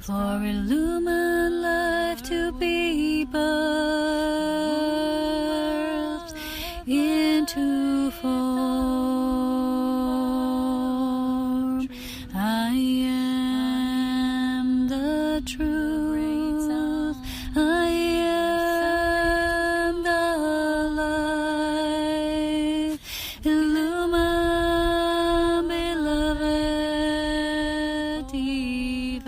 for illumined life to be birthed into form. I am the truth. I am the light. Illumined, beloved divine.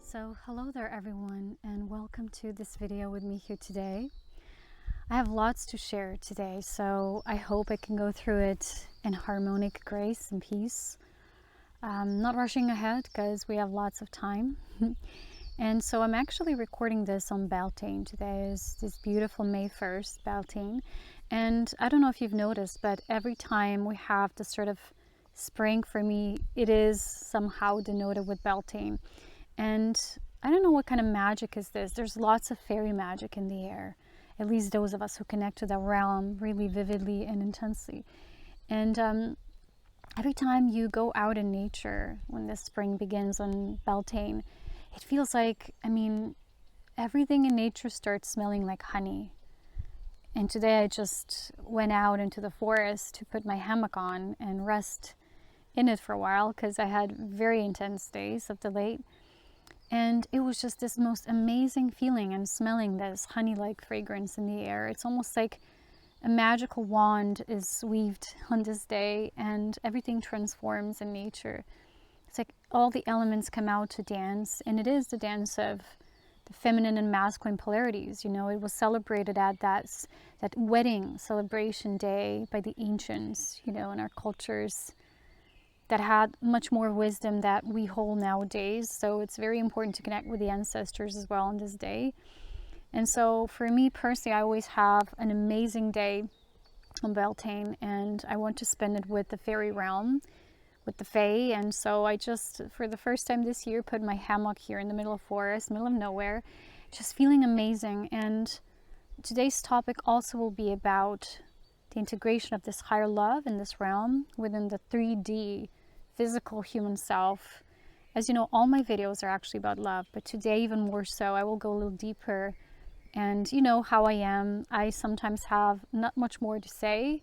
So hello there everyone, and welcome to this video with me here today. I have lots to share today, so I hope I can go through it in harmonic grace and peace. Not rushing ahead because we have lots of time. And so I'm actually recording this on Beltane. Today is this beautiful May 1st, Beltane. And I don't know if you've noticed, but every time we have this sort of spring, for me, it is somehow denoted with Beltane. And I don't know what kind of magic is this. There's lots of fairy magic in the air, at least those of us who connect to that realm really vividly and intensely. And every time you go out in nature, when this spring begins on Beltane, it feels like, everything in nature starts smelling like honey. And today I just went out into the forest to put my hammock on and rest in it for a while because I had very intense days of the late. And it was just this most amazing feeling and smelling this honey-like fragrance in the air. It's almost like a magical wand is weaved on this day and everything transforms in nature. It's like all the elements come out to dance, and it is the dance of the feminine and masculine polarities. You know, it was celebrated at that wedding celebration day by the ancients, in our cultures that had much more wisdom that we hold nowadays. So it's very important to connect with the ancestors as well on this day. And so for me personally, I always have an amazing day on Beltane, and I want to spend it with the fairy realm, with the fae. And so I just, for the first time this year, put my hammock here in the middle of forest, middle of nowhere, just feeling amazing. And today's topic also will be about the integration of this higher love in this realm within the 3D physical human self. As you know, all my videos are actually about love, but today even more so, I will go a little deeper. And you know how I am. I sometimes have not much more to say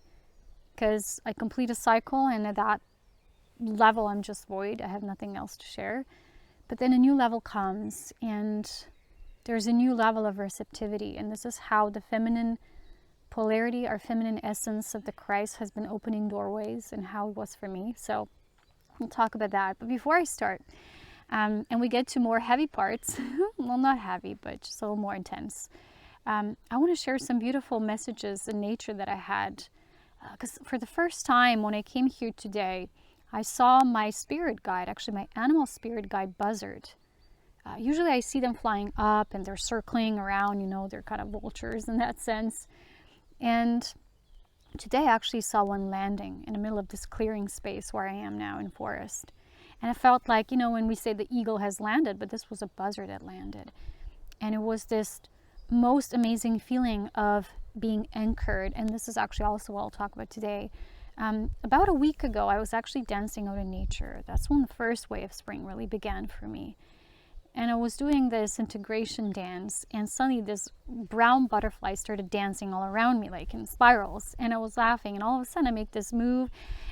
because I complete a cycle, and at that level I'm just void. I have nothing else to share. But then a new level comes, and there's a new level of receptivity. And this is how the feminine polarity, our feminine essence of the Christ, has been opening doorways, and how it was for me. So we'll talk about that. But before I start, and we get to more heavy parts, well, not heavy, but just a little more intense, I want to share some beautiful messages in nature that I had. Because for the first time when I came here today, I saw my spirit guide, actually my animal spirit guide buzzard. Usually I see them flying up and they're circling around, they're kind of vultures in that sense. And today I actually saw one landing in the middle of this clearing space where I am now in forest. And I felt like, when we say the eagle has landed, but this was a buzzard that landed. And it was this most amazing feeling of being anchored. And this is actually also what I'll talk about today. About a week ago, I was actually dancing out in nature. That's when the first wave of spring really began for me. And I was doing this integration dance, and suddenly this brown butterfly started dancing all around me, like in spirals. And I was laughing, and all of a sudden I make this move,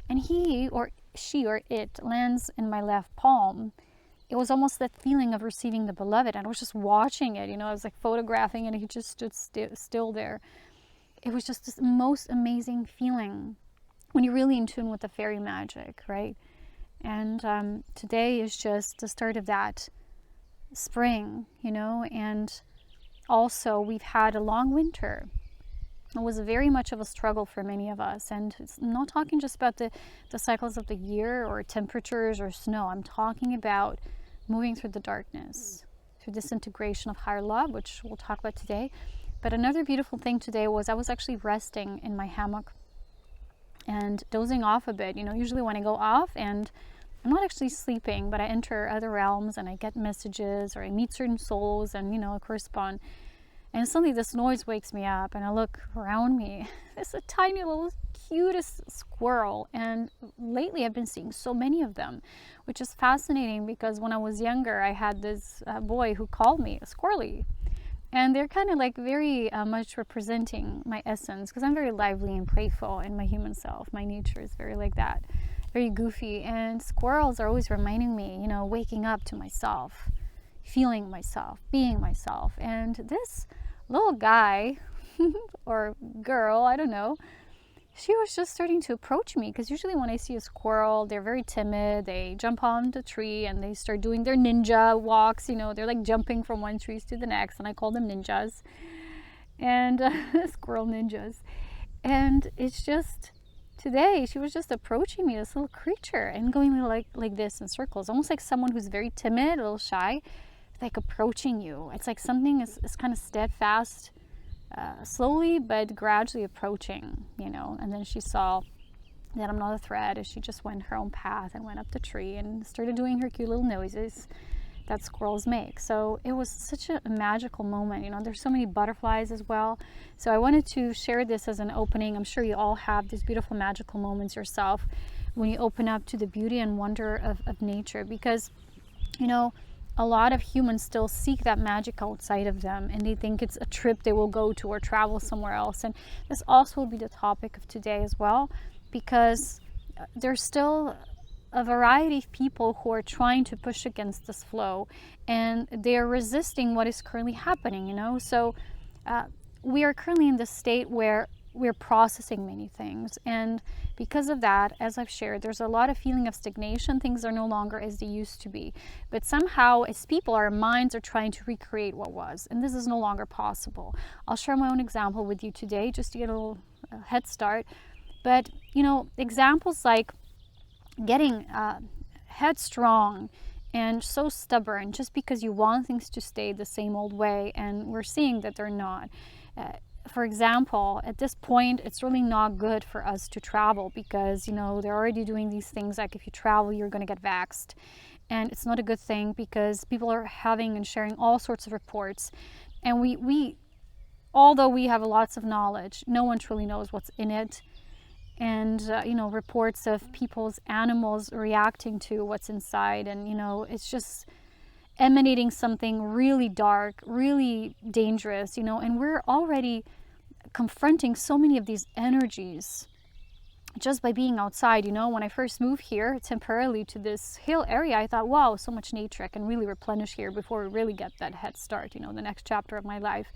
and he or she or it lands in my left palm. It was almost that feeling of receiving the beloved. And I was just watching it, I was like photographing it, and he just stood still there. It was just this most amazing feeling when you're really in tune with the fairy magic, right? And today is just the start of that spring, and also we've had a long winter. It was very much of a struggle for many of us, and it's not talking just about the cycles of the year or temperatures or snow. I'm talking about moving through the darkness, through this integration of higher love, which we'll talk about today. But another beautiful thing today was I was actually resting in my hammock and dozing off a bit. Usually when I go off and I'm not actually sleeping, but I enter other realms and I get messages or I meet certain souls and, I correspond. And suddenly this noise wakes me up, and I look around me. There's a tiny little cutest squirrel, and lately I've been seeing so many of them, which is fascinating because when I was younger I had this boy who called me a squirrely, and they're kind of like very much representing my essence, because I'm very lively and playful in my human self. My nature is very like that, very goofy, and squirrels are always reminding me, you know, waking up to myself, feeling myself, being myself. And this little guy or girl, I don't know, she was just starting to approach me, because usually when I see a squirrel, they're very timid. They jump on the tree and they start doing their ninja walks, you know, they're like jumping from one tree to the next, and I call them ninjas, and squirrel ninjas. And it's just, today she was just approaching me, this little creature, and going like this in circles, almost like someone who's very timid, a little shy, like approaching you. It's like something is kind of steadfast, slowly but gradually approaching, you know. And then she saw that I'm not a threat, and she just went her own path and went up the tree and started doing her cute little noises that squirrels make. So it was such a magical moment, you know. There's so many butterflies as well. So I wanted to share this as an opening. I'm sure you all have these beautiful magical moments yourself when you open up to the beauty and wonder of nature, because, you know, a lot of humans still seek that magic outside of them, and they think it's a trip they will go to or travel somewhere else. And this also will be the topic of today as well, because there's still a variety of people who are trying to push against this flow, and they are resisting what is currently happening, you know. So we are currently in this state where we're processing many things, and because of that, as I've shared, there's a lot of feeling of stagnation. Things are no longer as they used to be, but somehow as people, our minds are trying to recreate what was, and this is no longer possible. I'll share my own example with you today just to get a little head start. But, you know, examples like getting headstrong and so stubborn just because you want things to stay the same old way, and we're seeing that they're not. For example, at this point, it's really not good for us to travel, because, you know, they're already doing these things like if you travel, you're going to get vaxxed. And it's not a good thing, because people are having and sharing all sorts of reports. And we although we have lots of knowledge, no one truly knows what's in it. And, you know, reports of people's animals reacting to what's inside. And, you know, it's just emanating something really dark, really dangerous, you know. And we're already confronting so many of these energies just by being outside, you know. When I first moved here temporarily to this hill area, I thought, wow, so much nature, I can really replenish here before we really get that head start, you know, the next chapter of my life.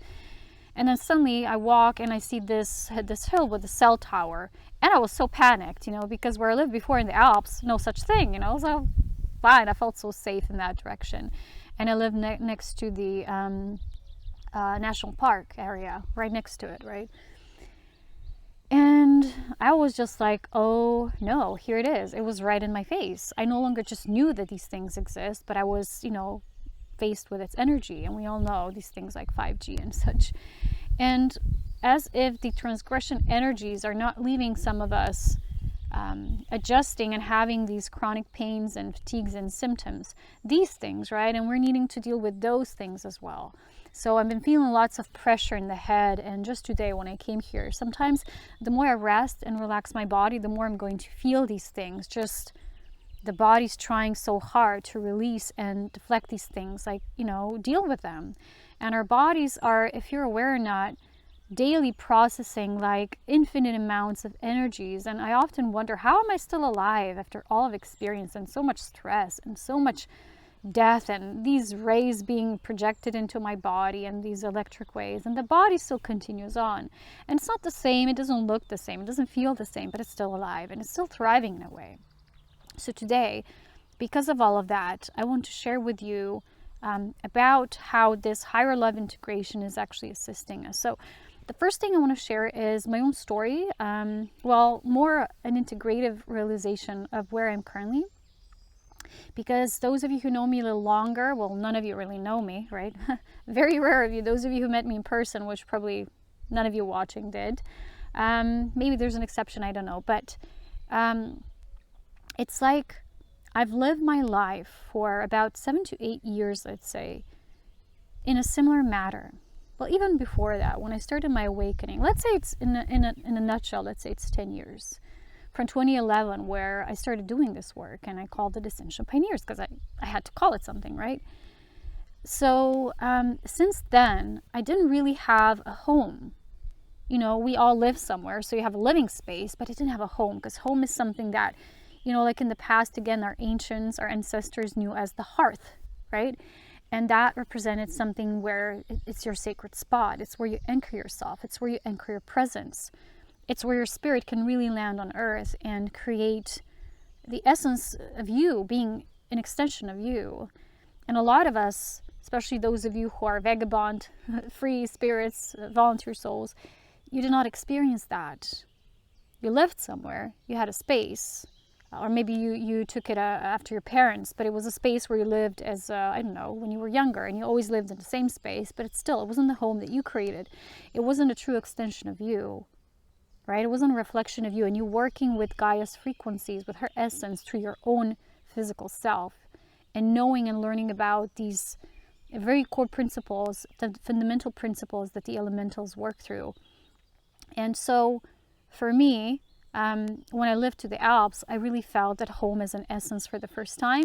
And then suddenly I walk and I see this hill with a cell tower, and I was so panicked, you know, because where I lived before in the Alps, no such thing, you know. So fine, I felt so safe in that direction. And I live next to the national park area, right next to it, right? And I was just like, oh no, here it is. It was right in my face. I no longer just knew that these things exist, but I was, you know, faced with its energy. And we all know these things like 5G and such. And as if the transgression energies are not leaving some of us adjusting and having these chronic pains and fatigues and symptoms, these things, right? And we're needing to deal with those things as well. So I've been feeling lots of pressure in the head. And just today when I came here, sometimes the more I rest and relax my body, the more I'm going to feel these things. Just the body's trying so hard to release and deflect these things, like, you know, deal with them. And our bodies are, if you're aware or not, daily processing like infinite amounts of energies. And I often wonder, how am I still alive after all I've experienced, and so much stress and so much death and these rays being projected into my body and these electric waves, and the body still continues on. And it's not the same, it doesn't look the same, it doesn't feel the same, but it's still alive and it's still thriving in a way. So today, because of all of that, I want to share with you about how this higher love integration is actually assisting us. So the first thing I want to share is my own story. Well, more an integrative realization of where I'm currently. Because those of you who know me a little longer, well, none of you really know me, right? Very rare of you. Those of you who met me in person, which probably none of you watching did. Maybe there's an exception, I don't know. But it's like I've lived my life for about 7 to 8 years, let's say, in a similar matter. well, even before that, when I started my awakening, let's say it's in a nutshell, let's say it's 10 years. From 2011, where I started doing this work, and I called it Ascension Pioneers because I had to call it something, right? So since then, I didn't really have a home. You know, we all live somewhere, so you have a living space, but I didn't have a home, because home is something that, you know, like in the past, again, our ancients, our ancestors knew as the hearth, right? And that represented something where it's your sacred spot. It's where you anchor yourself. It's where you anchor your presence. It's where your spirit can really land on earth and create the essence of you, being an extension of you. And a lot of us, especially those of you who are vagabond, free spirits, volunteer souls, you did not experience that. You lived somewhere, you had a space, or maybe you took it after your parents, but it was a space where you lived as, I don't know, when you were younger, and you always lived in the same space, but it wasn't the home that you created. It wasn't a true extension of you, right? It wasn't a reflection of you, and you working with Gaia's frequencies, with her essence, through your own physical self, and knowing and learning about these very core principles, the fundamental principles that the elementals work through. And so, for me, when I lived to the Alps, I really felt at home as an essence for the first time.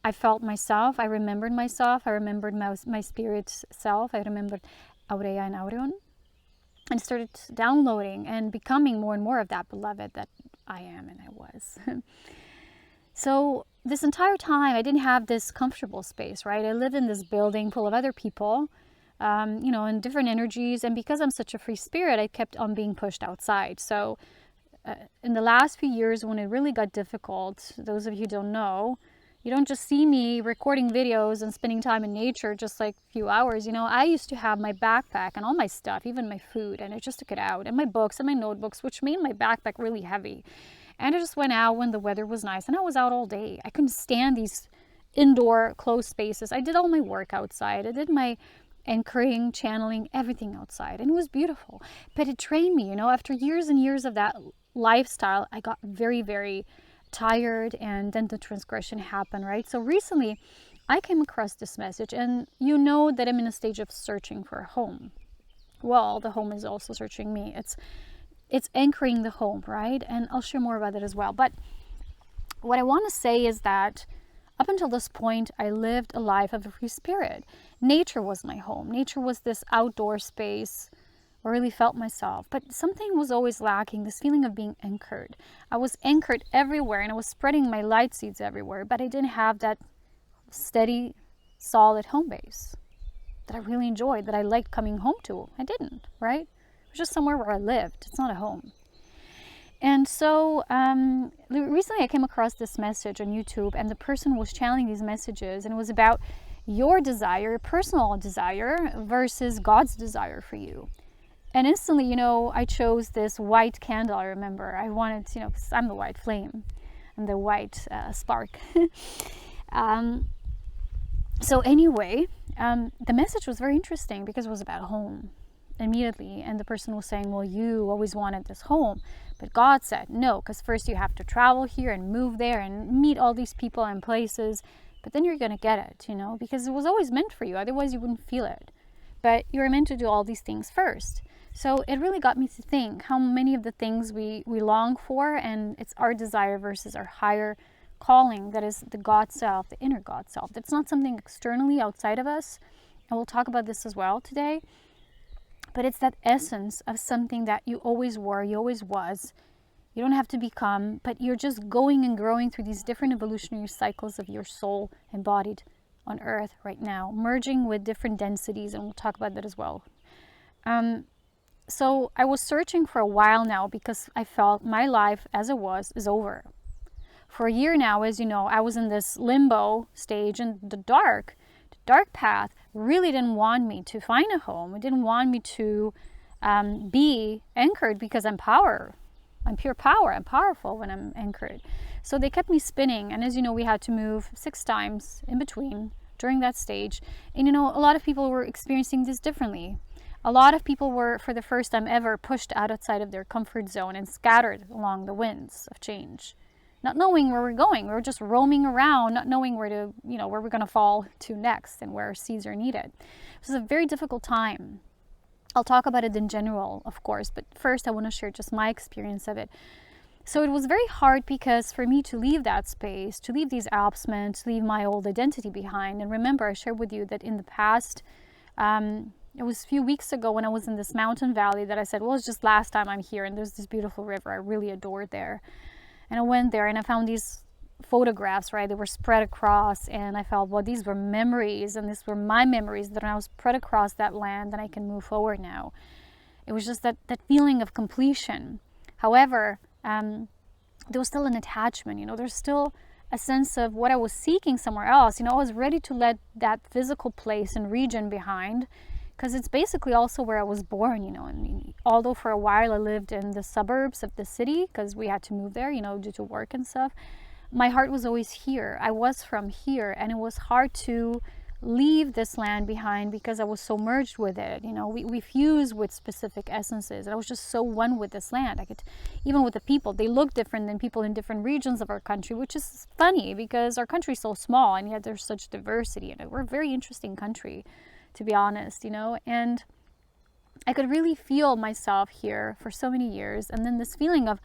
I felt myself. I remembered myself. I remembered my spirit self. I remembered Aurea and Aureon. And started downloading and becoming more and more of that beloved that I am and I was. So this entire time, I didn't have this comfortable space, right? I lived in this building full of other people, you know, in different energies. And because I'm such a free spirit, I kept on being pushed outside. So in the last few years, when it really got difficult, those of you who don't know, you don't just see me recording videos and spending time in nature just like a few hours. You know, I used to have my backpack and all my stuff, even my food, and I just took it out, and my books and my notebooks, which made my backpack really heavy. And I just went out when the weather was nice, and I was out all day. I couldn't stand these indoor closed spaces. I did all my work outside. I did my anchoring, channeling, everything outside, and it was beautiful. But it trained me, you know, after years and years of that lifestyle, I got very, very tired, and then the transgression happened, right? So recently I came across this message, and you know that I'm in a stage of searching for a home. Well, the home is also searching me. It's anchoring the home, right? And I'll share more about it as well. But what I want to say is that up until this point, I lived a life of a free spirit. Nature was my home. Nature was this outdoor space where I really felt myself. But something was always lacking, this feeling of being anchored. I was anchored everywhere, and I was spreading my light seeds everywhere, but I didn't have that steady, solid home base that I really enjoyed, that I liked coming home to. I didn't, right? It was just somewhere where I lived. It's not a home. And so recently I came across this message on YouTube, and the person was channeling these messages, and it was about your desire, personal desire, versus God's desire for you. And instantly, you know, I chose this white candle. I remember I wanted, you know, because I'm the white flame, I'm the white spark. So anyway, the message was very interesting because it was about home immediately. And the person was saying, well, you always wanted this home. But God said, no, because first you have to travel here and move there and meet all these people and places. But then you're going to get it, you know, because it was always meant for you. Otherwise, you wouldn't feel it. But you're meant to do all these things first. So it really got me to think how many of the things we long for, and it's our desire versus our higher calling, that is the God self, the inner God self. That's not something externally outside of us. And we'll talk about this as well today. But it's that essence of something that you always were, you always was. You don't have to become, but you're just going and growing through these different evolutionary cycles of your soul embodied on earth right now, merging with different densities, and we'll talk about that as well. So I was searching for a while now because I felt my life as it was is over. For a year now, as you know, I was in this limbo stage, and the dark path really didn't want me to find a home. It didn't want me to be anchored, because I'm power. I'm pure power. I'm powerful when I'm anchored. So they kept me spinning. And as you know, we had to move 6 times in between during that stage. And you know, a lot of people were experiencing this differently. A lot of people were, for the first time ever, pushed outside of their comfort zone and scattered along the winds of change, not knowing where we're going. We were just roaming around, not knowing where to, you know, where we're going to fall to next and where seeds are needed. It was a very difficult time. I'll talk about it in general, of course, but first I want to share just my experience of it. So it was very hard because for me to leave that space, to leave these Alps meant to leave my old identity behind. And remember, I shared with you that in the past, it was a few weeks ago when I was in this mountain valley that I said, well, it's just last time I'm here, and there's this beautiful river I really adored there. And I went there and I found these photographs, right? They were spread across, and I felt, well, these were memories, and these were my memories that I was spread across that land, and I can move forward now. It was just that feeling of completion. However, there was still an attachment, there's still a sense of what I was seeking somewhere else. I was ready to let that physical place and region behind, because it's basically also where I was born, and although for a while I lived in the suburbs of the city because we had to move there, due to work and stuff, my heart was always here. I was from here, and it was hard to leave this land behind because I was so merged with it. We fuse with specific essences, and I was just so one with this land. I could, even with the people, they look different than people in different regions of our country, which is funny because our country is so small, and yet there's such diversity in it. We're a very interesting country, to be honest, and I could really feel myself here for so many years. And then this feeling of,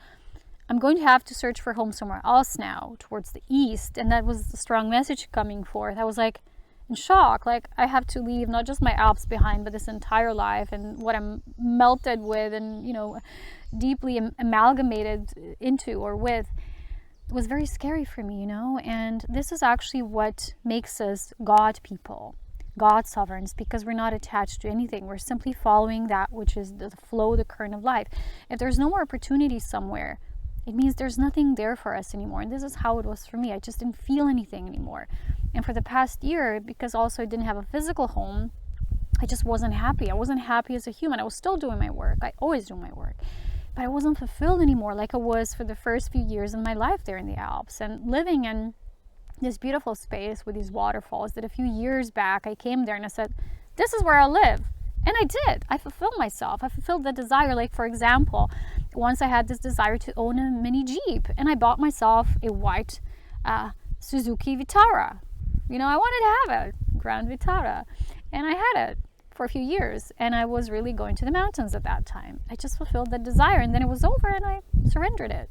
I'm going to have to search for home somewhere else now, towards the east. And that was the strong message coming forth. I was like in shock, like I have to leave not just my Alps behind, but this entire life and what I'm melted with and, deeply amalgamated into or with. It was very scary for me, and this is actually what makes us God people, God sovereigns, because we're not attached to anything. We're simply following that which is the flow, the current of life. If there's no more opportunity somewhere, it means there's nothing there for us anymore. And this is how it was for me. I just didn't feel anything anymore. And for the past year, because also I didn't have a physical home, I just wasn't happy. I wasn't happy as a human. I was still doing my work. I always do my work. But I wasn't fulfilled anymore like I was for the first few years of my life there in the Alps. And living in this beautiful space with these waterfalls that a few years back I came there and I said, this is where I live. And I did. I fulfilled myself. I fulfilled the desire. Like, for example, once I had this desire to own a mini Jeep, and I bought myself a white Suzuki Vitara. I wanted to have a Grand Vitara, and I had it for a few years, and I was really going to the mountains at that time. I just fulfilled that desire, and then it was over, and I surrendered it.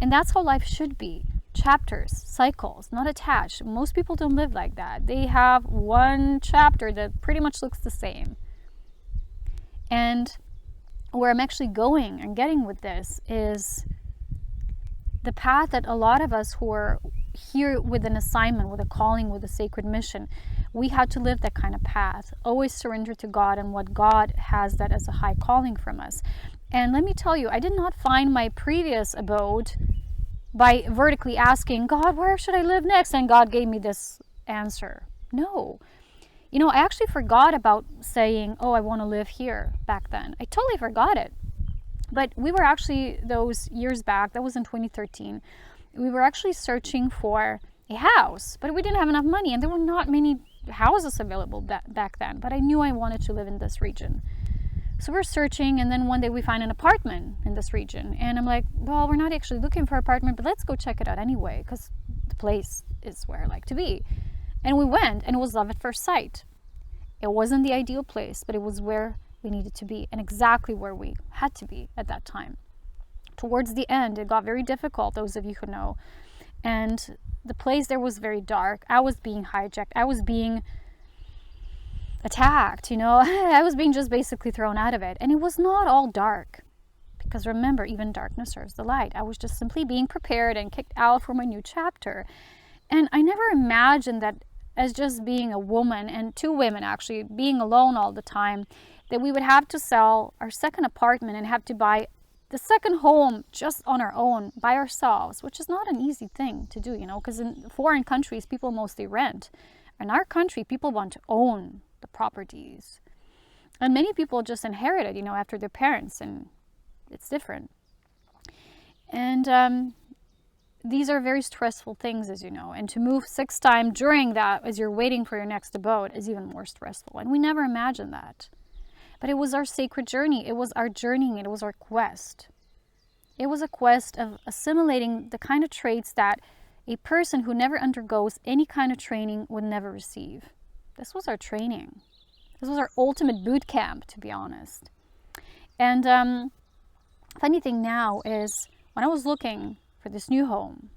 And that's how life should be. Chapters, cycles, not attached. Most people don't live like that. They have one chapter that pretty much looks the same. And where I'm actually going and getting with this is the path that a lot of us who are here with an assignment, with a calling, with a sacred mission, we had to live that kind of path. Always surrender to God and what God has that as a high calling from us. And let me tell you, I did not find my previous abode by vertically asking, God, where should I live next? And God gave me this answer. No. I actually forgot about saying, oh, I want to live here back then. I totally forgot it. But we were actually, those years back, that was in 2013, we were actually searching for a house, but we didn't have enough money, and there were not many houses available back then. But I knew I wanted to live in this region. So we're searching, and then one day we find an apartment in this region. And I'm like, well, we're not actually looking for an apartment, but let's go check it out anyway, because the place is where I like to be. And we went, and it was love at first sight. It wasn't the ideal place, but it was where we needed to be, and exactly where we had to be at that time. Towards the end, it got very difficult, those of you who know. And the place there was very dark. I was being hijacked. I was being attacked, I was being just basically thrown out of it. And it was not all dark, because remember, even darkness serves the light. I was just simply being prepared and kicked out for my new chapter. And I never imagined that as just being a woman, and two women actually, being alone all the time, that we would have to sell our second apartment and have to buy the second home just on our own by ourselves, which is not an easy thing to do, because in foreign countries, people mostly rent. In our country, people want to own the properties. And many people just inherit it, after their parents, and it's different. And these are very stressful things, as you know. And to move 6 times during that, as you're waiting for your next abode, is even more stressful. And we never imagined that. But it was our sacred journey. It was our journeying. It was our quest. It was a quest of assimilating the kind of traits that a person who never undergoes any kind of training would never receive. This was our training. This was our ultimate boot camp, to be honest. And funny thing now is, when I was looking for this new home,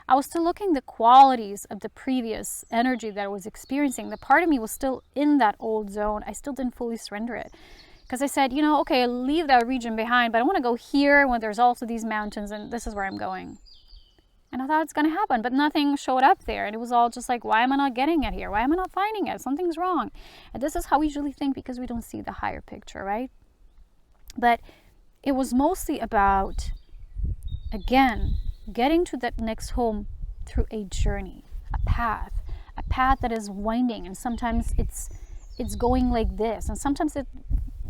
I was still looking the qualities of the previous energy that I was experiencing. The part of me was still in that old zone. I still didn't fully surrender it. Because I said, okay, I'll leave that region behind, but I want to go here when there's also these mountains, and this is where I'm going. And I thought it's going to happen, but nothing showed up there. And it was all just like, why am I not getting it here? Why am I not finding it? Something's wrong. And this is how we usually think, because we don't see the higher picture, right? But it was mostly about, again, getting to that next home through a journey, a path that is winding. And sometimes it's going like this. And sometimes it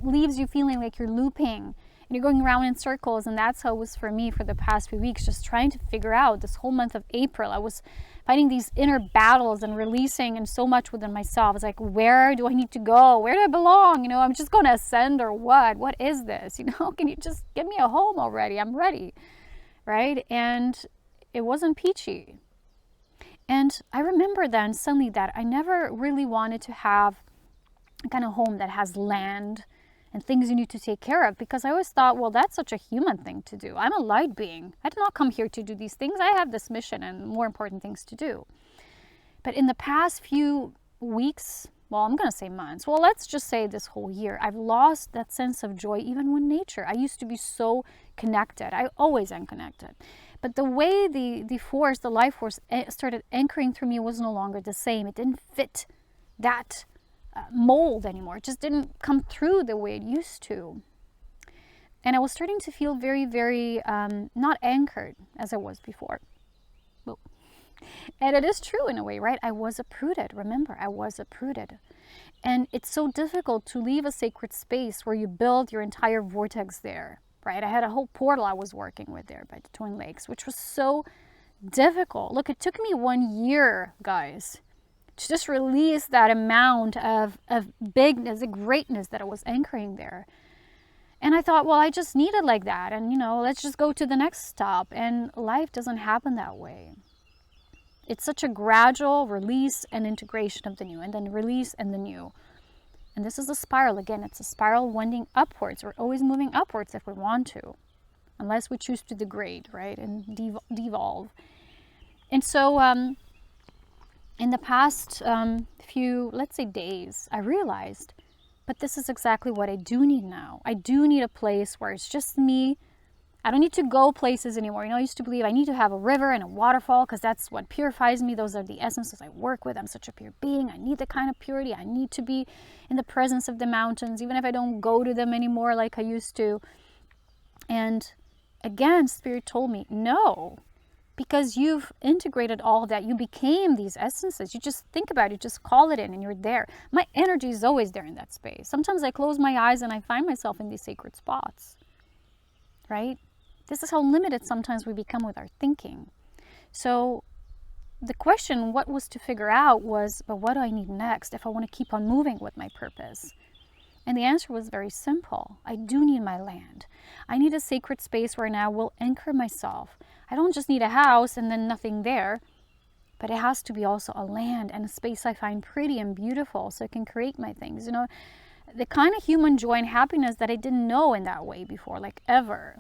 leaves you feeling like you're looping and you're going around in circles. And that's how it was for me for the past few weeks, just trying to figure out this whole month of April. I was fighting these inner battles and releasing and so much within myself. It's like, where do I need to go? Where do I belong? I'm just going to ascend, or what is this? Can you just give me a home already? I'm ready, right? And it wasn't peachy. And I remember then suddenly that I never really wanted to have a kind of home that has land and things you need to take care of, because I always thought, well, that's such a human thing to do. I'm a light being. I did not come here to do these things. I have this mission and more important things to do. But in the past few weeks, well, I'm going to say months, well, let's just say this whole year, I've lost that sense of joy even with nature. I used to be so connected. I always am connected. But the way the force, the life force started anchoring through me was no longer the same. It didn't fit that mold anymore. It just didn't come through the way it used to. And I was starting to feel very, very not anchored as I was before. Well, and it is true in a way, right? I was uprooted. Remember, I was uprooted. And it's so difficult to leave a sacred space where you build your entire vortex there, right? I had a whole portal I was working with there by the Twin Lakes, which was so difficult. Look, it took me 1 year, guys, to just release that amount of bigness, the greatness that I was anchoring there. And I thought, well, I just need it like that. And, let's just go to the next stop. And life doesn't happen that way. It's such a gradual release and integration of the new, and then release and the new. And this is a spiral. Again, it's a spiral winding upwards. We're always moving upwards if we want to, unless we choose to degrade, right? And devolve. And so, in the past few, let's say, days, I realized, but this is exactly what I do need now. I do need a place where it's just me. I don't need to go places anymore. I used to believe I need to have a river and a waterfall because that's what purifies me. Those are the essences I work with. I'm such a pure being. I need the kind of purity. I need to be in the presence of the mountains, even if I don't go to them anymore like I used to. And again, Spirit told me, no. Because you've integrated all of that. You became these essences. You just think about it, just call it in, and you're there. My energy is always there in that space. Sometimes I close my eyes and I find myself in these sacred spots, right? This is how limited sometimes we become with our thinking. So the question, what was to figure out was, but what do I need next if I want to keep on moving with my purpose? And the answer was very simple. I do need my land. I need a sacred space where now I will anchor myself. I don't just need a house and then nothing there, but it has to be also a land and a space I find pretty and beautiful so I can create my things. The kind of human joy and happiness that I didn't know in that way before, like ever.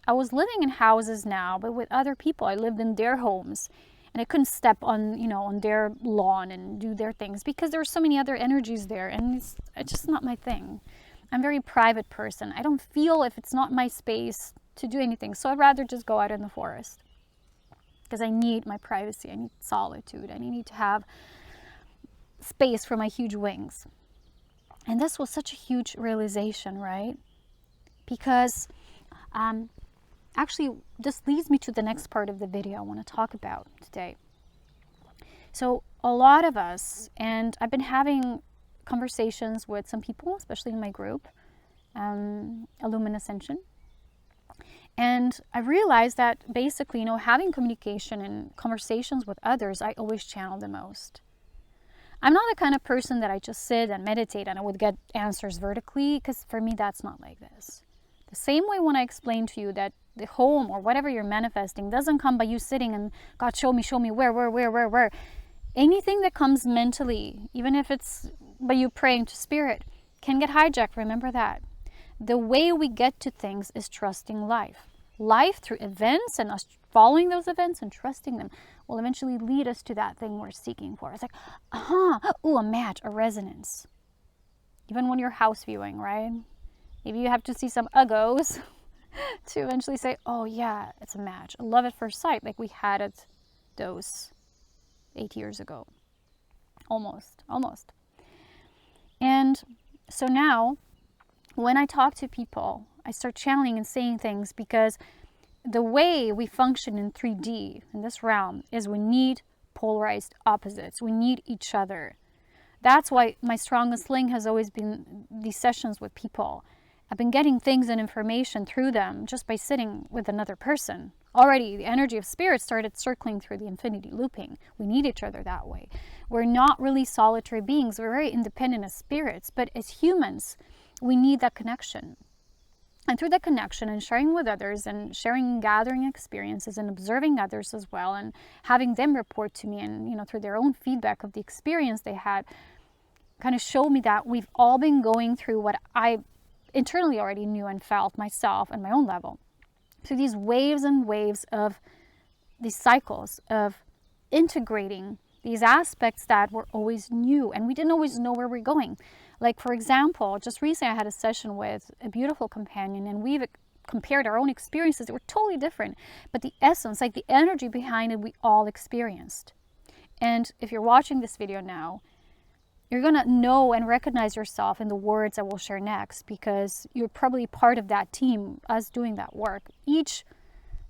I was living in houses now, but with other people. I lived in their homes. And I couldn't step on, on their lawn and do their things because there were so many other energies there, and it's just not my thing. I'm a very private person. I don't feel if it's not my space to do anything. So I'd rather just go out in the forest because I need my privacy. I need solitude. I need to have space for my huge wings. And this was such a huge realization, right? Because actually, this leads me to the next part of the video I want to talk about today. So a lot of us, and I've been having conversations with some people, especially in my group, Illumined Ascension. And I realized that basically, having communication and conversations with others, I always channel the most. I'm not the kind of person that I just sit and meditate and I would get answers vertically, because for me, that's not like this. The same way when I explain to you that the home or whatever you're manifesting doesn't come by you sitting and, God, show me where. Anything that comes mentally, even if it's by you praying to spirit can get hijacked. Remember that. The way we get to things is trusting life. Life through events and us following those events and trusting them will eventually lead us to that thing we're seeking for. It's like, a match, a resonance. Even when you're house viewing, right? Maybe you have to see some uggos to eventually say, oh yeah, it's a match. Love at first sight, like we had at those 8 years ago. Almost. And so now, when I talk to people, I start channeling and saying things because the way we function in 3D, in this realm, is we need polarized opposites. We need each other. That's why my strongest link has always been these sessions with people. I've been getting things and information through them just by sitting with another person. Already, the energy of spirit started circling through the infinity looping. We need each other that way. We're not really solitary beings. We're very independent as spirits, but as humans, we need that connection. And through that connection and sharing with others and sharing, gathering experiences and observing others as well and having them report to me and, through their own feedback of the experience they had, kind of showed me that we've all been going through what I internally already knew and felt myself on my own level. So these waves and waves of these cycles of integrating these aspects that were always new and we didn't always know where we're going. Like, for example, just recently I had a session with a beautiful companion and we've compared our own experiences. They were totally different, but the essence, like the energy behind it, we all experienced. And if you're watching this video now, you're going to know and recognize yourself in the words I will share next because you're probably part of that team, us doing that work. Each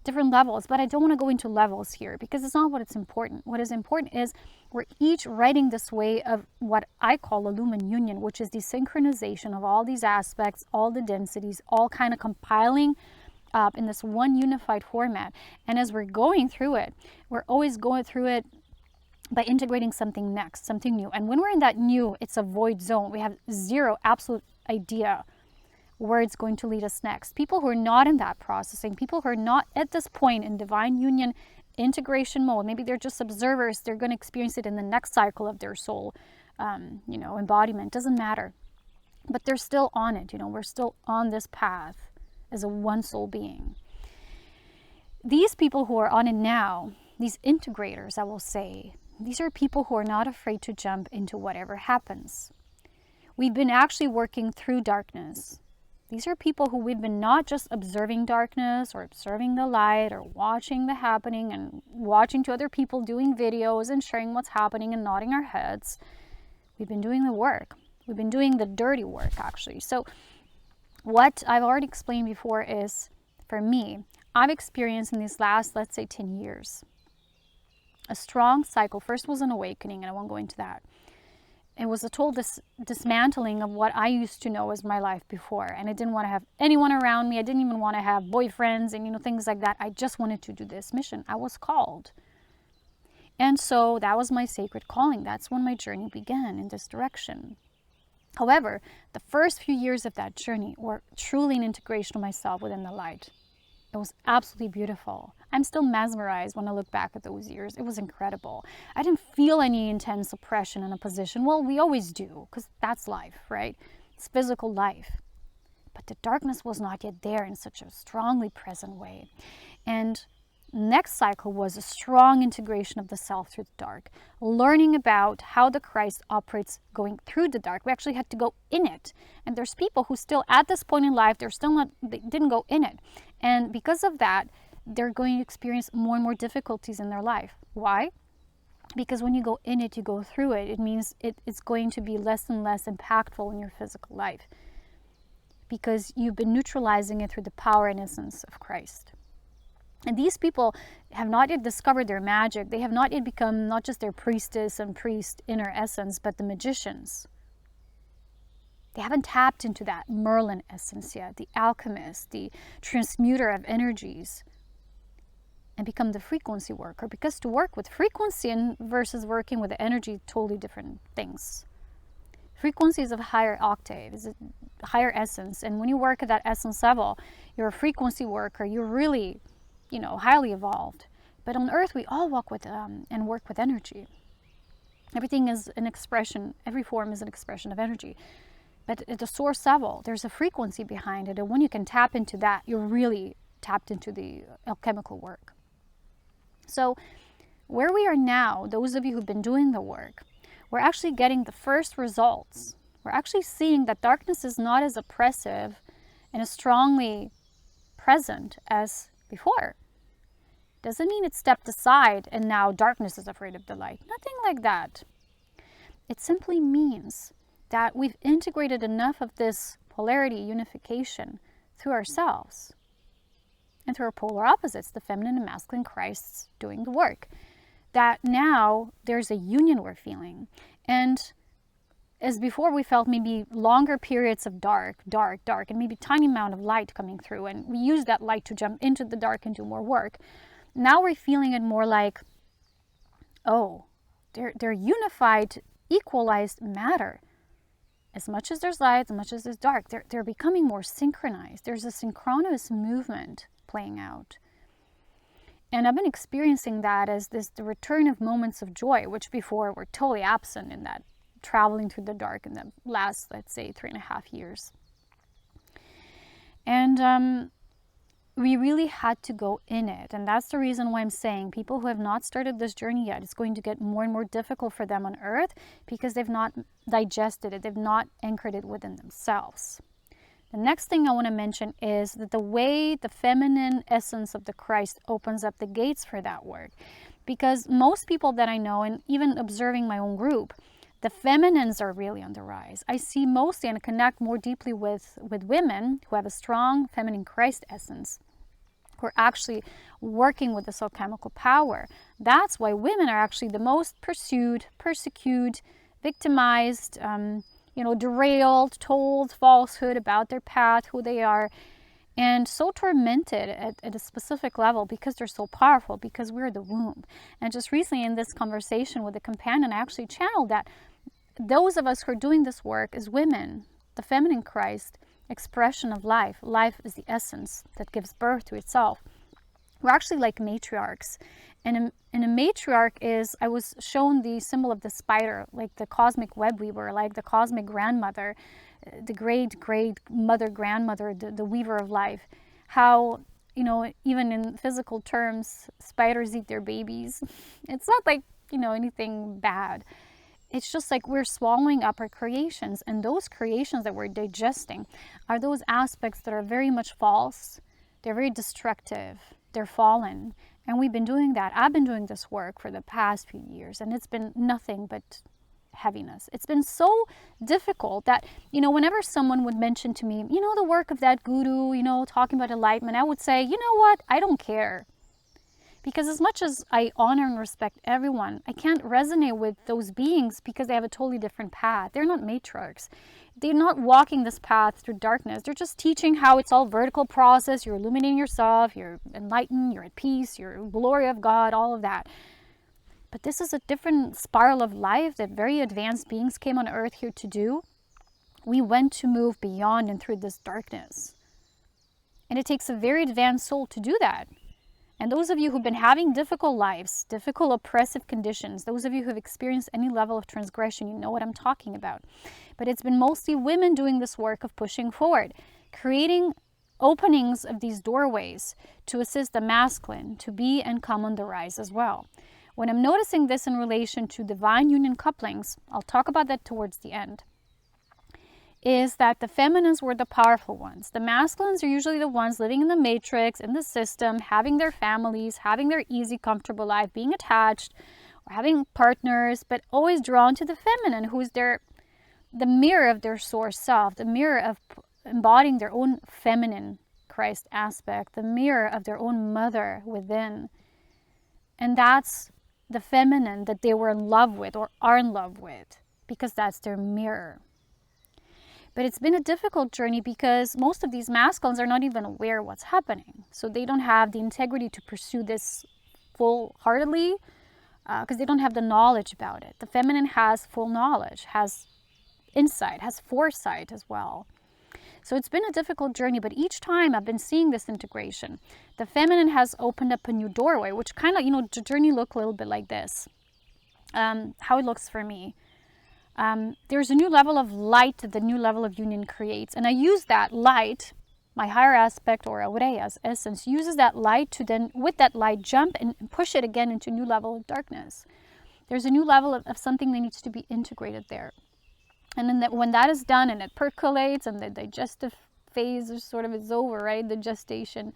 different levels, but I don't want to go into levels here because it's not what is important. What is important is we're each riding this way of what I call a lumen union, which is the synchronization of all these aspects, all the densities, all kind of compiling up in this one unified format. And as we're going through it, we're always going through it by integrating something next, something new. And when we're in that new, it's a void zone. We have zero absolute idea where it's going to lead us next. People who are not in that processing, people who are not at this point in divine union integration mode, maybe they're just observers, they're going to experience it in the next cycle of their soul, embodiment, doesn't matter. But they're still on it, we're still on this path as a one soul being. These people who are on it now, these integrators, I will say, these are people who are not afraid to jump into whatever happens. We've been actually working through darkness. These are people who we've been not just observing darkness or observing the light or watching the happening and watching to other people doing videos and sharing what's happening and nodding our heads. We've been doing the work. We've been doing the dirty work, actually. So what I've already explained before is, for me, I've experienced in these last, let's say, 10 years, a strong cycle. First was an awakening, and I won't go into that. It was a total dismantling of what I used to know as my life before. And I didn't want to have anyone around me. I didn't even want to have boyfriends and, things like that. I just wanted to do this mission. I was called. And so that was my sacred calling. That's when my journey began in this direction. However, the first few years of that journey were truly an integration of myself within the light. It was absolutely beautiful. I'm still mesmerized when I look back at those years. It was incredible. I didn't feel any intense oppression in a position. Well, we always do, because that's life, right? It's physical life. But the darkness was not yet there in such a strongly present way. And next cycle was a strong integration of the self through the dark, learning about how the Christ operates going through the dark. We actually had to go in it. And there's people who still, at this point in life, they didn't go in it. And because of that, they're going to experience more and more difficulties in their life. Why? Because when you go in it, you go through it. It means it's going to be less and less impactful in your physical life because you've been neutralizing it through the power and essence of Christ. And these people have not yet discovered their magic. They have not yet become not just their priestess and priest inner essence, but the magicians. They haven't tapped into that Merlin essence yet, the alchemist, the transmuter of energies, and become the frequency worker. Because to work with frequency versus working with energy, totally different things. Frequency is of higher octave, is a higher essence. And when you work at that essence level, you're a frequency worker. You're really, highly evolved. But on Earth, we all walk with and work with energy. Everything is an expression, every form is an expression of energy. But at the source level, there's a frequency behind it. And when you can tap into that, you're really tapped into the alchemical work. So where we are now, those of you who've been doing the work, we're actually getting the first results. We're actually seeing that darkness is not as oppressive and as strongly present as before. Doesn't mean it's stepped aside and now darkness is afraid of the light. Nothing like that. It simply means that we've integrated enough of this polarity, unification through ourselves and through our polar opposites, the feminine and masculine Christs doing the work, that now there's a union we're feeling. And as before we felt maybe longer periods of dark, and maybe tiny amount of light coming through, and we use that light to jump into the dark and do more work. Now we're feeling it more like, oh, they're unified, equalized matter. As much as there's light, as much as there's dark, they're becoming more synchronized. There's a synchronous movement playing out. And I've been experiencing that as the return of moments of joy, which before were totally absent in that traveling through the dark in the last, let's say, 3.5 years. And we really had to go in it. And that's the reason why I'm saying people who have not started this journey yet, it's going to get more and more difficult for them on earth because they've not digested it. They've not anchored it within themselves. The next thing I want to mention is that the way the feminine essence of the Christ opens up the gates for that work. Because most people that I know, and even observing my own group, the feminines are really on the rise. I see mostly and connect more deeply with women who have a strong feminine Christ essence, who are actually working with this alchemical power. That's why women are actually the most pursued, persecuted, victimized, derailed, told falsehood about their path, who they are, and so tormented at a specific level because they're so powerful, because we're the womb. And just recently in this conversation with a companion, I actually channeled that those of us who are doing this work as women, the feminine Christ, expression of life. Life is the essence that gives birth to itself. We're actually like matriarchs. And a matriarch is, I was shown the symbol of the spider, like the cosmic web weaver, like the cosmic grandmother, the great mother grandmother, the weaver of life. How, even in physical terms, spiders eat their babies. It's not like, anything bad. It's just like we're swallowing up our creations, and those creations that we're digesting are those aspects that are very much false. They're very destructive. They're fallen. And we've been doing that. I've been doing this work for the past few years, and it's been nothing but heaviness. It's been so difficult that, whenever someone would mention to me, the work of that guru, talking about enlightenment, I would say, you know what? I don't care. Because as much as I honor and respect everyone, I can't resonate with those beings because they have a totally different path. They're not matriarchs. They're not walking this path through darkness. They're just teaching how it's all vertical process. You're illuminating yourself. You're enlightened. You're at peace. You're glory of God, all of that. But this is a different spiral of life that very advanced beings came on earth here to do. We went to move beyond and through this darkness. And it takes a very advanced soul to do that. And those of you who've been having difficult lives, difficult oppressive conditions, those of you who have experienced any level of transgression, you know what I'm talking about. But it's been mostly women doing this work of pushing forward, creating openings of these doorways to assist the masculine to be and come on the rise as well. When I'm noticing this in relation to divine union couplings, I'll talk about that towards the end, is that the feminines were the powerful ones. The masculines are usually the ones living in the matrix, in the system, having their families, having their easy, comfortable life, being attached, or having partners, but always drawn to the feminine, who's the mirror of their source self, the mirror of embodying their own feminine Christ aspect, the mirror of their own mother within. And that's the feminine that they were in love with or are in love with, because that's their mirror. But it's been a difficult journey because most of these masculines are not even aware what's happening. So they don't have the integrity to pursue this full-heartedly because they don't have the knowledge about it. The feminine has full knowledge, has insight, has foresight as well. So it's been a difficult journey, but each time I've been seeing this integration. The feminine has opened up a new doorway, which kind of, the journey looked a little bit like this. how it looks for me. There's a new level of light that the new level of union creates. And I use that light, my higher aspect or Aurea's essence, uses that light to then, with that light, jump and push it again into a new level of darkness. There's a new level of something that needs to be integrated there. And then when that is done and it percolates and the digestive phase is over, right? The gestation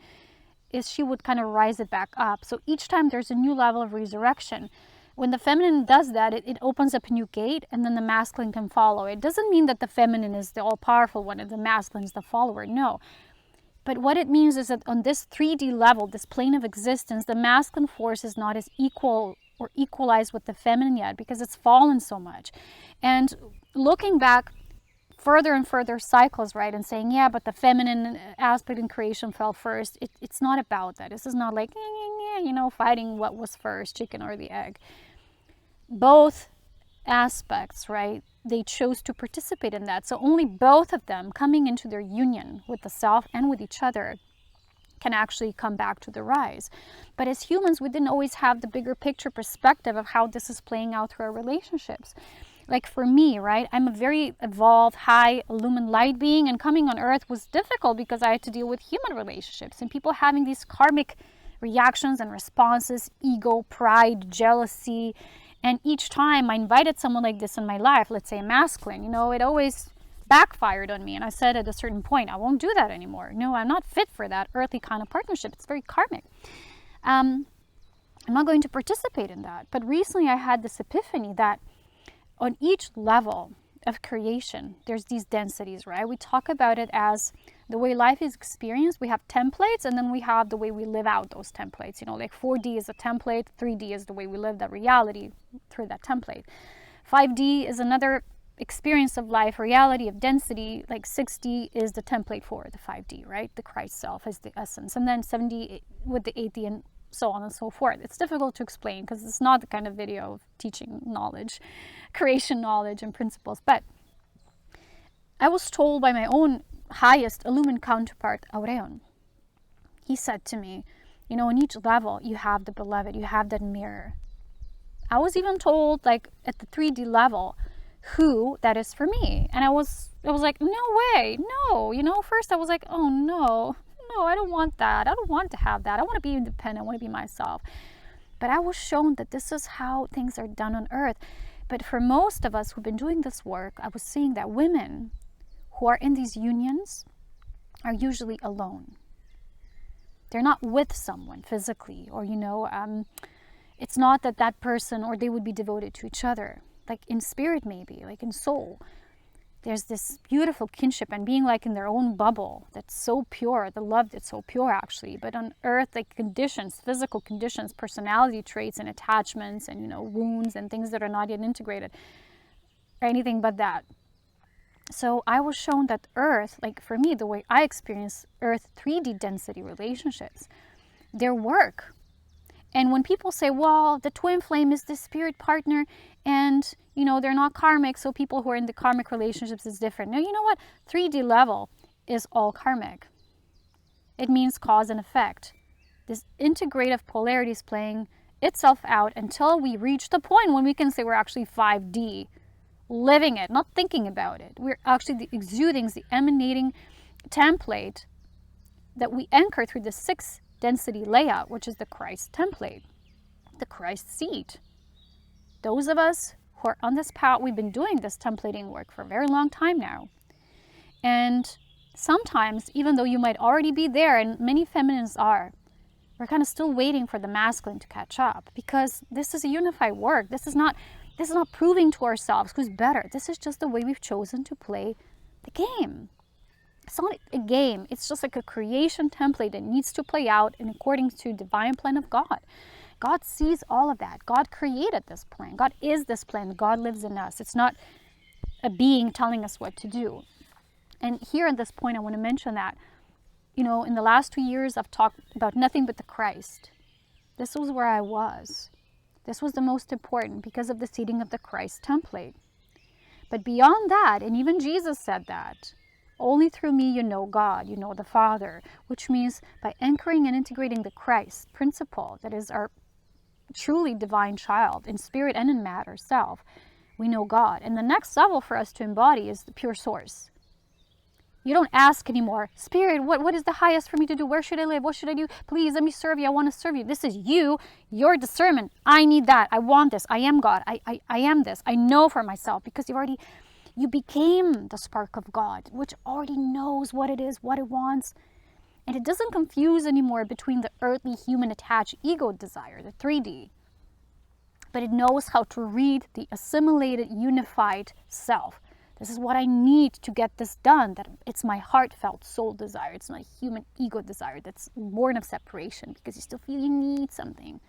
is she would kind of rise it back up. So each time there's a new level of resurrection. When the feminine does that, it opens up a new gate, and then the masculine can follow. It doesn't mean that the feminine is the all-powerful one and the masculine is the follower. No. But what it means is that on this 3D level, this plane of existence, the masculine force is not as equal or equalized with the feminine yet because it's fallen so much. And looking back further and further cycles, right, and saying, yeah, but the feminine aspect in creation fell first. It's not about that. This is not like, fighting what was first, chicken or the egg. Both aspects, right, they chose to participate in that. So only both of them coming into their union with the self and with each other can actually come back to the rise. But as humans, we didn't always have the bigger picture perspective of how this is playing out through our relationships. Like for me, right, I'm a very evolved, high, illumined light being, and coming on earth was difficult because I had to deal with human relationships and people having these karmic reactions and responses, ego, pride, jealousy. And each time I invited someone like this in my life, let's say a masculine, it always backfired on me. And I said at a certain point, I won't do that anymore. No, I'm not fit for that earthly kind of partnership. It's very karmic. I'm not going to participate in that. But recently I had this epiphany that on each level of creation, there's these densities, right? We talk about it as the way life is experienced. We have templates, and then we have the way we live out those templates. Like 4D is a template, 3D is the way we live that reality through that template. 5D is another experience of life, reality of density. Like 6D is the template for the 5D, right? The Christ self is the essence. And then 7D with the 8D and so on and so forth. It's difficult to explain because it's not the kind of video of teaching knowledge, creation knowledge and principles. But I was told by my own highest illumined counterpart, Aurea. He said to me, in each level you have the beloved, you have that mirror. I was even told, like at the 3D level, who that is for me. And I was like, no way, no. First I was like, oh no, I don't want that. I don't want to have that. I want to be independent. I want to be myself. But I was shown that this is how things are done on earth. But for most of us who've been doing this work, I was seeing that women who are in these unions are usually alone. They're not with someone physically, or, it's not that person or they would be devoted to each other, like in spirit maybe, like in soul. There's this beautiful kinship and being like in their own bubble that's so pure, the love that's so pure actually. But on earth, like conditions, physical conditions, personality traits and attachments and, wounds and things that are not yet integrated, or anything but that. So I was shown that earth, like for me, the way I experience earth 3D density relationships, their work. And when people say, well, the twin flame is the spirit partner and, they're not karmic, so people who are in the karmic relationships is different. No, you know what? 3D level is all karmic. It means cause and effect. This integrative polarity is playing itself out until we reach the point when we can say we're actually 5D, living it, not thinking about it. We're actually the exudings, the emanating template that we anchor through the 6th density layout, which is the Christ template, the Christ seed. Those of us who are on this path, we've been doing this templating work for a very long time now. And sometimes, even though you might already be there, and many feminines are, we're kind of still waiting for the masculine to catch up, because this is a unified work. This is not proving to ourselves who's better. This is just the way we've chosen to play the game. It's not a game. It's just like a creation template that needs to play out in according to divine plan of God. God sees all of that. God created this plan. God is this plan. God lives in us. It's not a being telling us what to do. And here at this point, I want to mention that, in the last 2 years, I've talked about nothing but the Christ. This was where I was. This was the most important because of the seeding of the Christ template. But beyond that, and even Jesus said that, only through me you know God, you know the Father, which means by anchoring and integrating the Christ principle, that is our truly divine child in spirit and in matter self. We know God. And the next level for us to embody is the pure source. You don't ask anymore, Spirit, what is the highest for me to do? Where should I live? What should I do? Please let me serve you. I want to serve you. This is you, your discernment. I need that. I want this. I am God. I am this. I know for myself, because you became the spark of God, which already knows what it is, what it wants. And it doesn't confuse anymore between the earthly, human, attached ego desire, the 3D. But it knows how to read the assimilated, unified self. This is what I need to get this done. That it's my heartfelt soul desire. It's not a human ego desire that's born of separation, because you still feel you need something.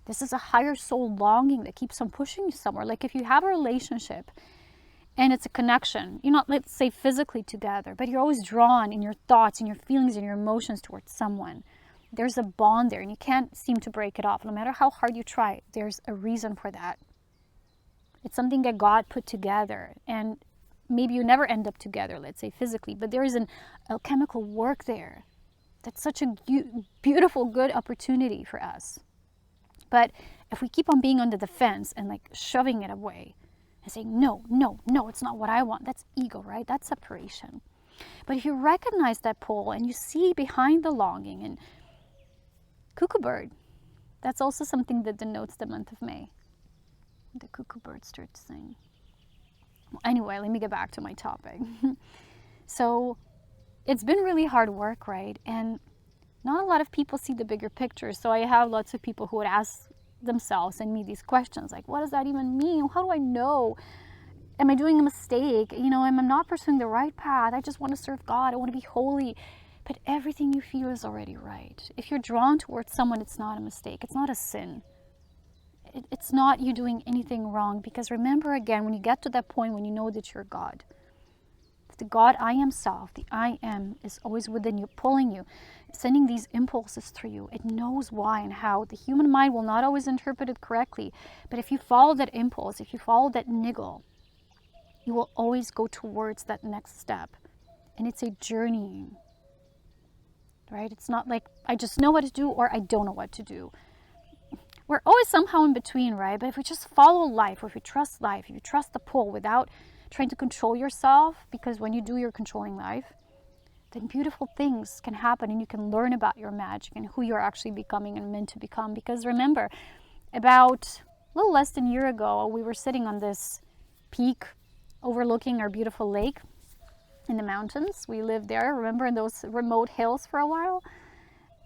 This is a higher soul longing that keeps on pushing you somewhere. Like if you have a relationship and it's a connection, you're not, let's say, physically together, but you're always drawn in your thoughts and your feelings and your emotions towards someone. There's a bond there and you can't seem to break it off. No matter how hard you try, there's a reason for that. It's something that God put together, and maybe you never end up together, let's say physically, but there is an alchemical work there. That's such a beautiful, good opportunity for us. But if we keep on being on the defense and like shoving it away and saying, no, it's not what I want, that's ego, right? That's separation. But if you recognize that pull and you see behind the longing, and cuckoo bird, that's also something that denotes the month of May. The cuckoo bird starts to sing. Well, anyway, let me get back to my topic. So it's been really hard work, right? And not a lot of people see the bigger picture. So I have lots of people who would ask themselves and me these questions like, what does that even mean? How do I know? Am I doing a mistake? You know, am I not pursuing the right path? I just want to serve God. I want to be holy. But everything you feel is already right. If you're drawn towards someone, it's not a mistake. It's not a sin. It's not you doing anything wrong, because remember again, when you get to that point when you know that you're God, the God I am self, the I am is always within you, pulling you, sending these impulses through you. It knows why and how. The human mind will not always interpret it correctly, but if you follow that impulse, if you follow that niggle, you will always go towards that next step. And it's a journeying, right? It's not like I just know what to do or I don't know what to do. We're always somehow in between, right? But if we just follow life, or if you trust life, if you trust the pull without trying to control yourself, because when you do, you're controlling life, then beautiful things can happen and you can learn about your magic and who you're actually becoming and meant to become. Because remember, about a little less than a year ago, we were sitting on this peak overlooking our beautiful lake in the mountains. We lived there, remember, in those remote hills for a while.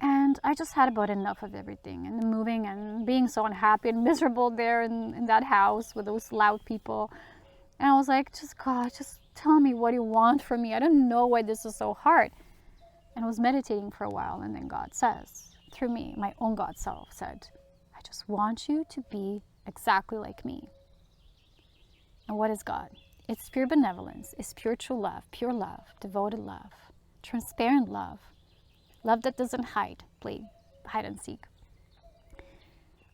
And I just had about enough of everything, and the moving and being so unhappy and miserable there in that house with those loud people. And I was like, just God, just tell me what you want from me. I don't know why this is so hard. And I was meditating for a while, and then God says, through me, my own God self said, I just want you to be exactly like me. And what is God? It's pure benevolence, it's pure true love, pure love, devoted love, transparent love. Love that doesn't play hide and seek.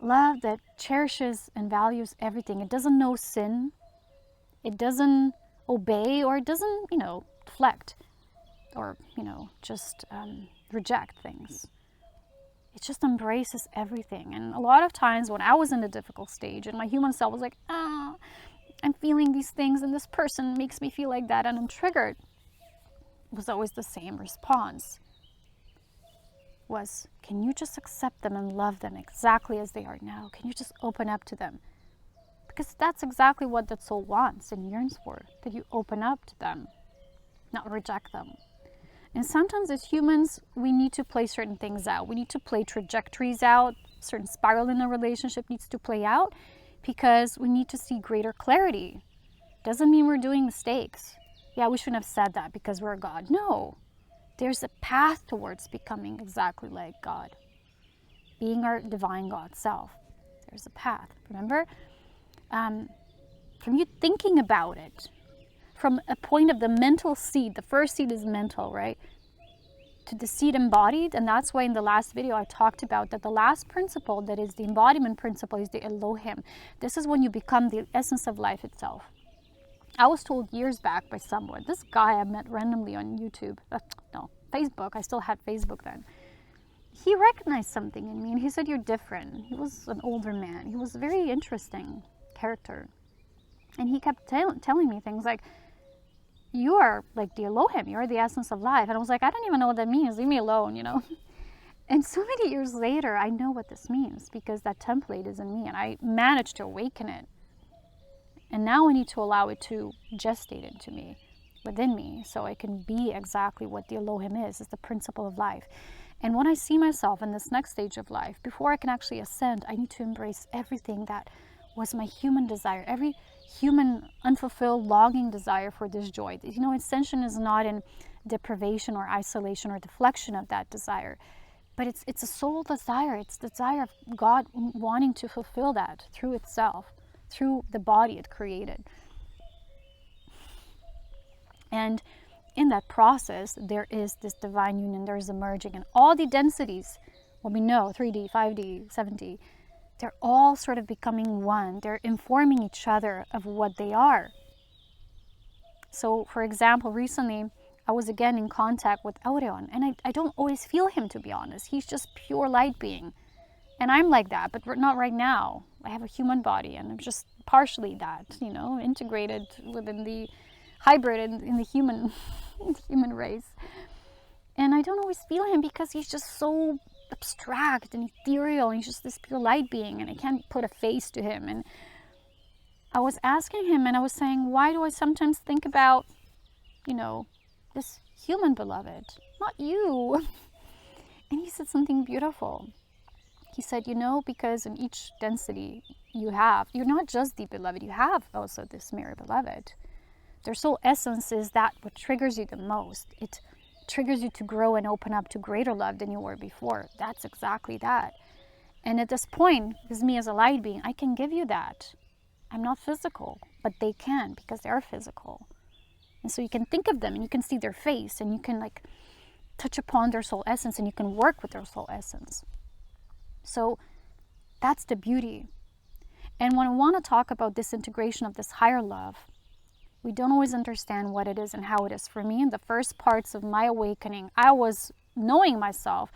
Love that cherishes and values everything. It doesn't know sin. It doesn't obey, or it doesn't, deflect or, just reject things. It just embraces everything. And a lot of times when I was in a difficult stage and my human self was like, I'm feeling these things and this person makes me feel like that and I'm triggered, it was always the same response. Was, can you just accept them and love them exactly as they are now? Can you just open up to them? Because that's exactly what that soul wants and yearns for, that you open up to them, not reject them. And sometimes as humans, we need to play certain things out. We need to play trajectories out. Certain spiral in a relationship needs to play out because we need to see greater clarity. Doesn't mean we're doing mistakes. Yeah, we shouldn't have said that because we're God. No. There's a path towards becoming exactly like God, being our divine God self. There's a path. Remember, from you thinking about it, from a point of the mental seed, the first seed is mental, right? To the seed embodied, and that's why in the last video I talked about that the last principle, that is the embodiment principle, is the Elohim. This is when you become the essence of life itself. I was told years back by someone, this guy I met randomly on YouTube, Facebook, I still had Facebook then. he recognized something in me and he said, "You're different." He was an older man. He was a very interesting character. And he kept telling me things like, "You are like the Elohim, you're the essence of life." And I was like, "I don't even know what that means. Leave me alone, you know?" And so many years later, I know what this means because that template is in me and I managed to awaken it. And now I need to allow it to gestate into me, within me, so I can be exactly what the Elohim is the principle of life. And when I see myself in this next stage of life, before I can actually ascend, I need to embrace everything that was my human desire, every human unfulfilled longing desire for this joy. You know, ascension is not in deprivation or isolation or deflection of that desire, but it's a soul desire. It's the desire of God wanting to fulfill that through itself, through the body it created. And in that process, there is this divine union, there is a merging, and all the densities, what we know, 3D, 5D, 7D, they're all sort of becoming one. They're informing each other of what they are. So, for example, recently, I was again in contact with Aurea, and I don't always feel him, to be honest. He's just pure light being. And I'm like that, but not right now. I have a human body, and I'm just partially that, you know, integrated within the hybrid in the human human race. And I don't always feel him because he's just so abstract and ethereal, and he's just this pure light being, and I can't put a face to him. And I was asking him, and I was saying, why do I sometimes think about, you know, this human beloved, not you? And he said something beautiful. He said, you know, because in each density you're not just the beloved, you have also this mirror beloved. Their soul essence is that what triggers you the most. It triggers you to grow and open up to greater love than you were before. That's exactly that. And at this point, as me as a light being, I can give you that. I'm not physical, but they can, because they are physical. And so you can think of them and you can see their face and you can like touch upon their soul essence and you can work with their soul essence. So that's the beauty. And when I want to talk about this integration of this higher love, we don't always understand what it is and how it is. For me, in the first parts of my awakening, I was knowing myself,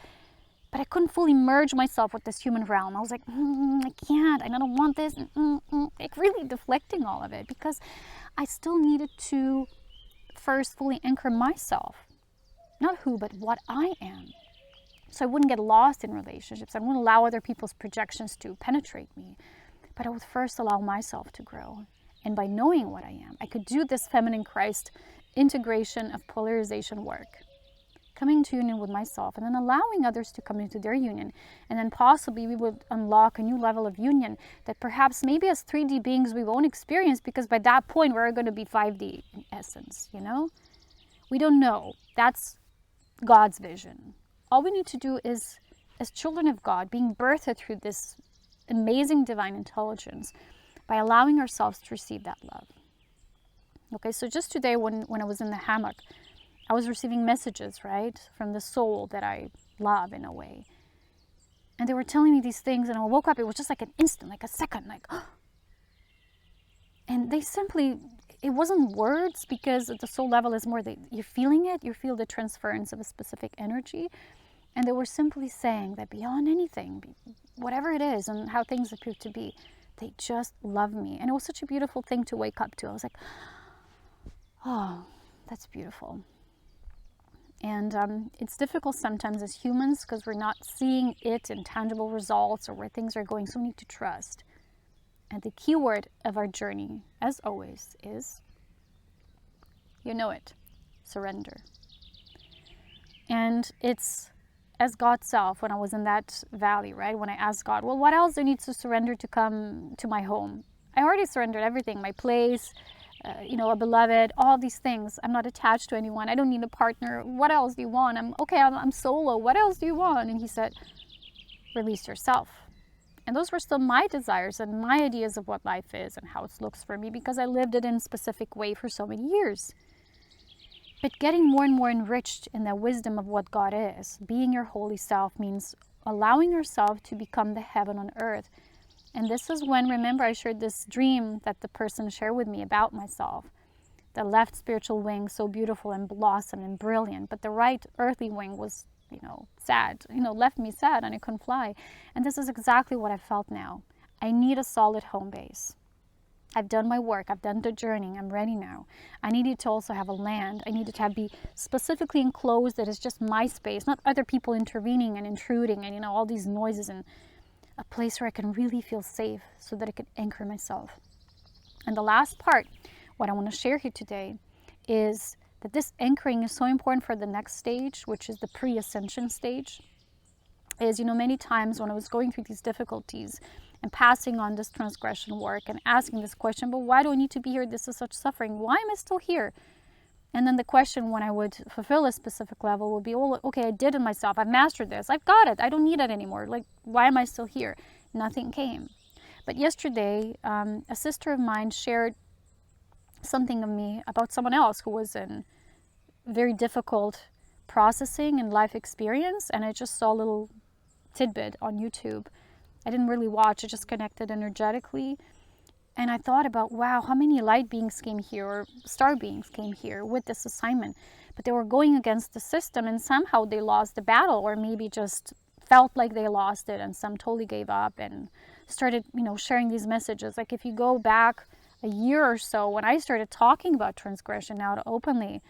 but I couldn't fully merge myself with this human realm. I was like, I can't, I don't want this, like really deflecting all of it, because I still needed to first fully anchor myself, not who, but what I am. So I wouldn't get lost in relationships. I wouldn't allow other people's projections to penetrate me, but I would first allow myself to grow. And by knowing what I am, I could do this feminine Christ integration of polarization work, coming into union with myself and then allowing others to come into their union. And then possibly we would unlock a new level of union that perhaps maybe as 3D beings we won't experience, because by that point we're going to be 5D in essence, you know? We don't know. That's God's vision. All we need to do is, as children of God, being birthed through this amazing divine intelligence, by allowing ourselves to receive that love. Okay, so just today when I was in the hammock, I was receiving messages, right, from the soul that I love in a way. And they were telling me these things, and I woke up, it was just like an instant, like a second, like, and they simply, it wasn't words, because at the soul level is more, you're feeling it, you feel the transference of a specific energy. And they were simply saying that beyond anything, whatever it is and how things appear to be, they just love me. And it was such a beautiful thing to wake up to. I was like, oh, that's beautiful. And it's difficult sometimes as humans because we're not seeing it in tangible results or where things are going. So we need to trust. And the key word of our journey, as always, is, you know it, surrender. And it's as God's self, when I was in that valley, right? When I asked God, well, what else do I need to surrender to come to my home? I already surrendered everything, my place, a beloved, all these things. I'm not attached to anyone. I don't need a partner. What else do you want? I'm solo. What else do you want? And he said, release yourself. And those were still my desires and my ideas of what life is and how it looks for me, because I lived it in a specific way for so many years. But getting more and more enriched in the wisdom of what God is, being your holy self, means allowing yourself to become the heaven on earth. And this is when, remember, I shared this dream that the person shared with me about myself. The left spiritual wing, so beautiful and blossom and brilliant, but the right earthly wing was sad, left me sad, and I couldn't fly. And this is exactly what I felt now. I need a solid home base. I've done my work. I've done the journey. I'm ready now. I needed to also have a land. I needed to be specifically enclosed that is just my space, not other people intervening and intruding and, all these noises, and a place where I can really feel safe so that I can anchor myself. And the last part, what I want to share here today, is that this anchoring is so important for the next stage, which is the pre-ascension stage. Is, many times when I was going through these difficulties and passing on this transgression work and asking this question, but why do I need to be here? This is such suffering. Why am I still here? And then the question when I would fulfill a specific level would be, oh, okay, I did it myself. I've mastered this. I've got it. I don't need it anymore. Like, why am I still here? Nothing came. But yesterday, a sister of mine shared something of me about someone else who was in very difficult processing and life experience. And I just saw a little tidbit on YouTube. I didn't really watch, I just connected energetically. And I thought about, wow, how many light beings came here, or star beings came here with this assignment. But they were going against the system, and somehow they lost the battle, or maybe just felt like they lost it, and some totally gave up and started, sharing these messages. Like if you go back a year or so, when I started talking about transgression out openly,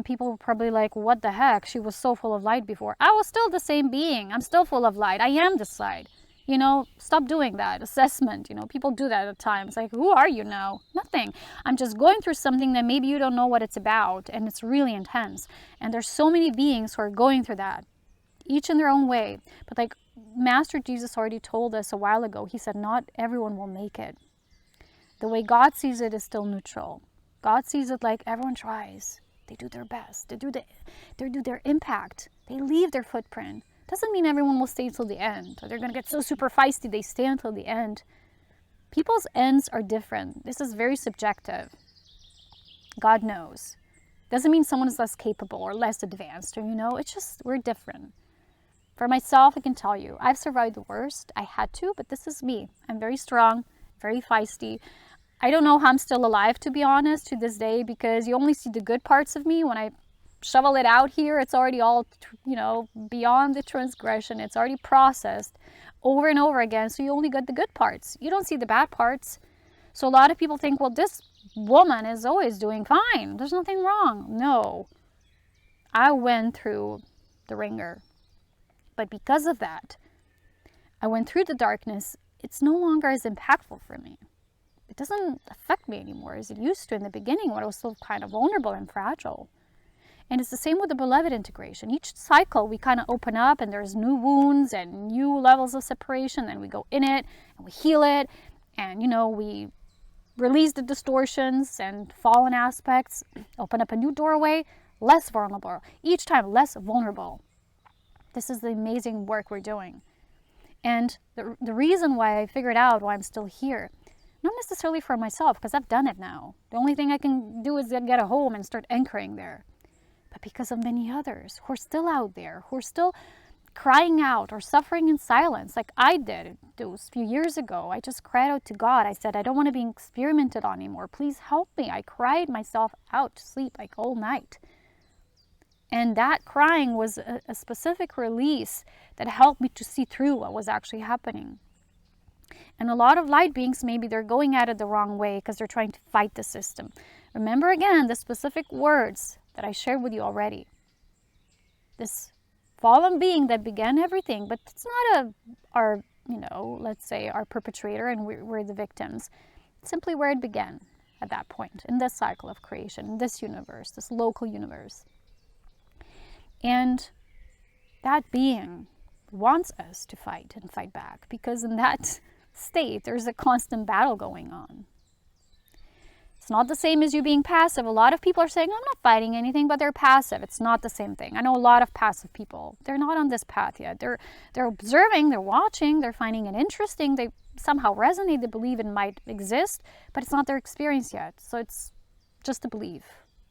people were probably like, what the heck? She was so full of light before. I was still the same being. I'm still full of light. I am this light. Stop doing that assessment. People do that at times. Like, who are you now? Nothing. I'm just going through something that maybe you don't know what it's about, and it's really intense. And there's so many beings who are going through that, each in their own way. But like Master Jesus already told us a while ago, he said, not everyone will make it. The way God sees it is still neutral. God sees it like everyone tries. They do their best. They do their impact. They leave their footprint. Doesn't mean everyone will stay till the end, or they're going to get so super feisty they stay until the end. People's ends are different. This is very subjective. God knows. Doesn't mean someone is less capable or less advanced, or it's just we're different. For myself, I can tell you, I've survived the worst. I had to, but this is me. I'm very strong, very feisty. I don't know how I'm still alive, to be honest, to this day, because you only see the good parts of me. When I shovel it out here, it's already all, beyond the transgression. It's already processed over and over again. So you only get the good parts. You don't see the bad parts. So a lot of people think, well, this woman is always doing fine. There's nothing wrong. No. I went through the ringer. But because of that, I went through the darkness. It's no longer as impactful for me. It doesn't affect me anymore as it used to in the beginning, when I was still kind of vulnerable and fragile. And it's the same with the beloved integration. Each cycle we kind of open up, and there's new wounds and new levels of separation, and we go in it and we heal it, and we release the distortions and fallen aspects, open up a new doorway, less vulnerable. Each time less vulnerable. This is the amazing work we're doing. And the reason why I figured out why I'm still here, not necessarily for myself, because I've done it now. The only thing I can do is get a home and start anchoring there. But because of many others who are still out there, who are still crying out or suffering in silence, like I did those few years ago. I just cried out to God. I said, I don't want to be experimented on anymore. Please help me. I cried myself out to sleep like all night. And that crying was a specific release that helped me to see through what was actually happening. And a lot of light beings, maybe they're going at it the wrong way because they're trying to fight the system. Remember again the specific words that I shared with you already. This fallen being that began everything, but it's not our let's say our perpetrator, and we're the victims. It's simply where it began at that point, in this cycle of creation, in this universe, this local universe. And that being wants us to fight and fight back, because in that state, there's a constant battle going on. It's not the same as you being passive. A lot of people are saying, I'm not fighting anything, but they're passive. It's not the same thing. I know a lot of passive people. They're not on this path yet. They're observing, they're watching, they're finding it interesting. They somehow resonate, they believe it might exist, but it's not their experience yet. So it's just a belief.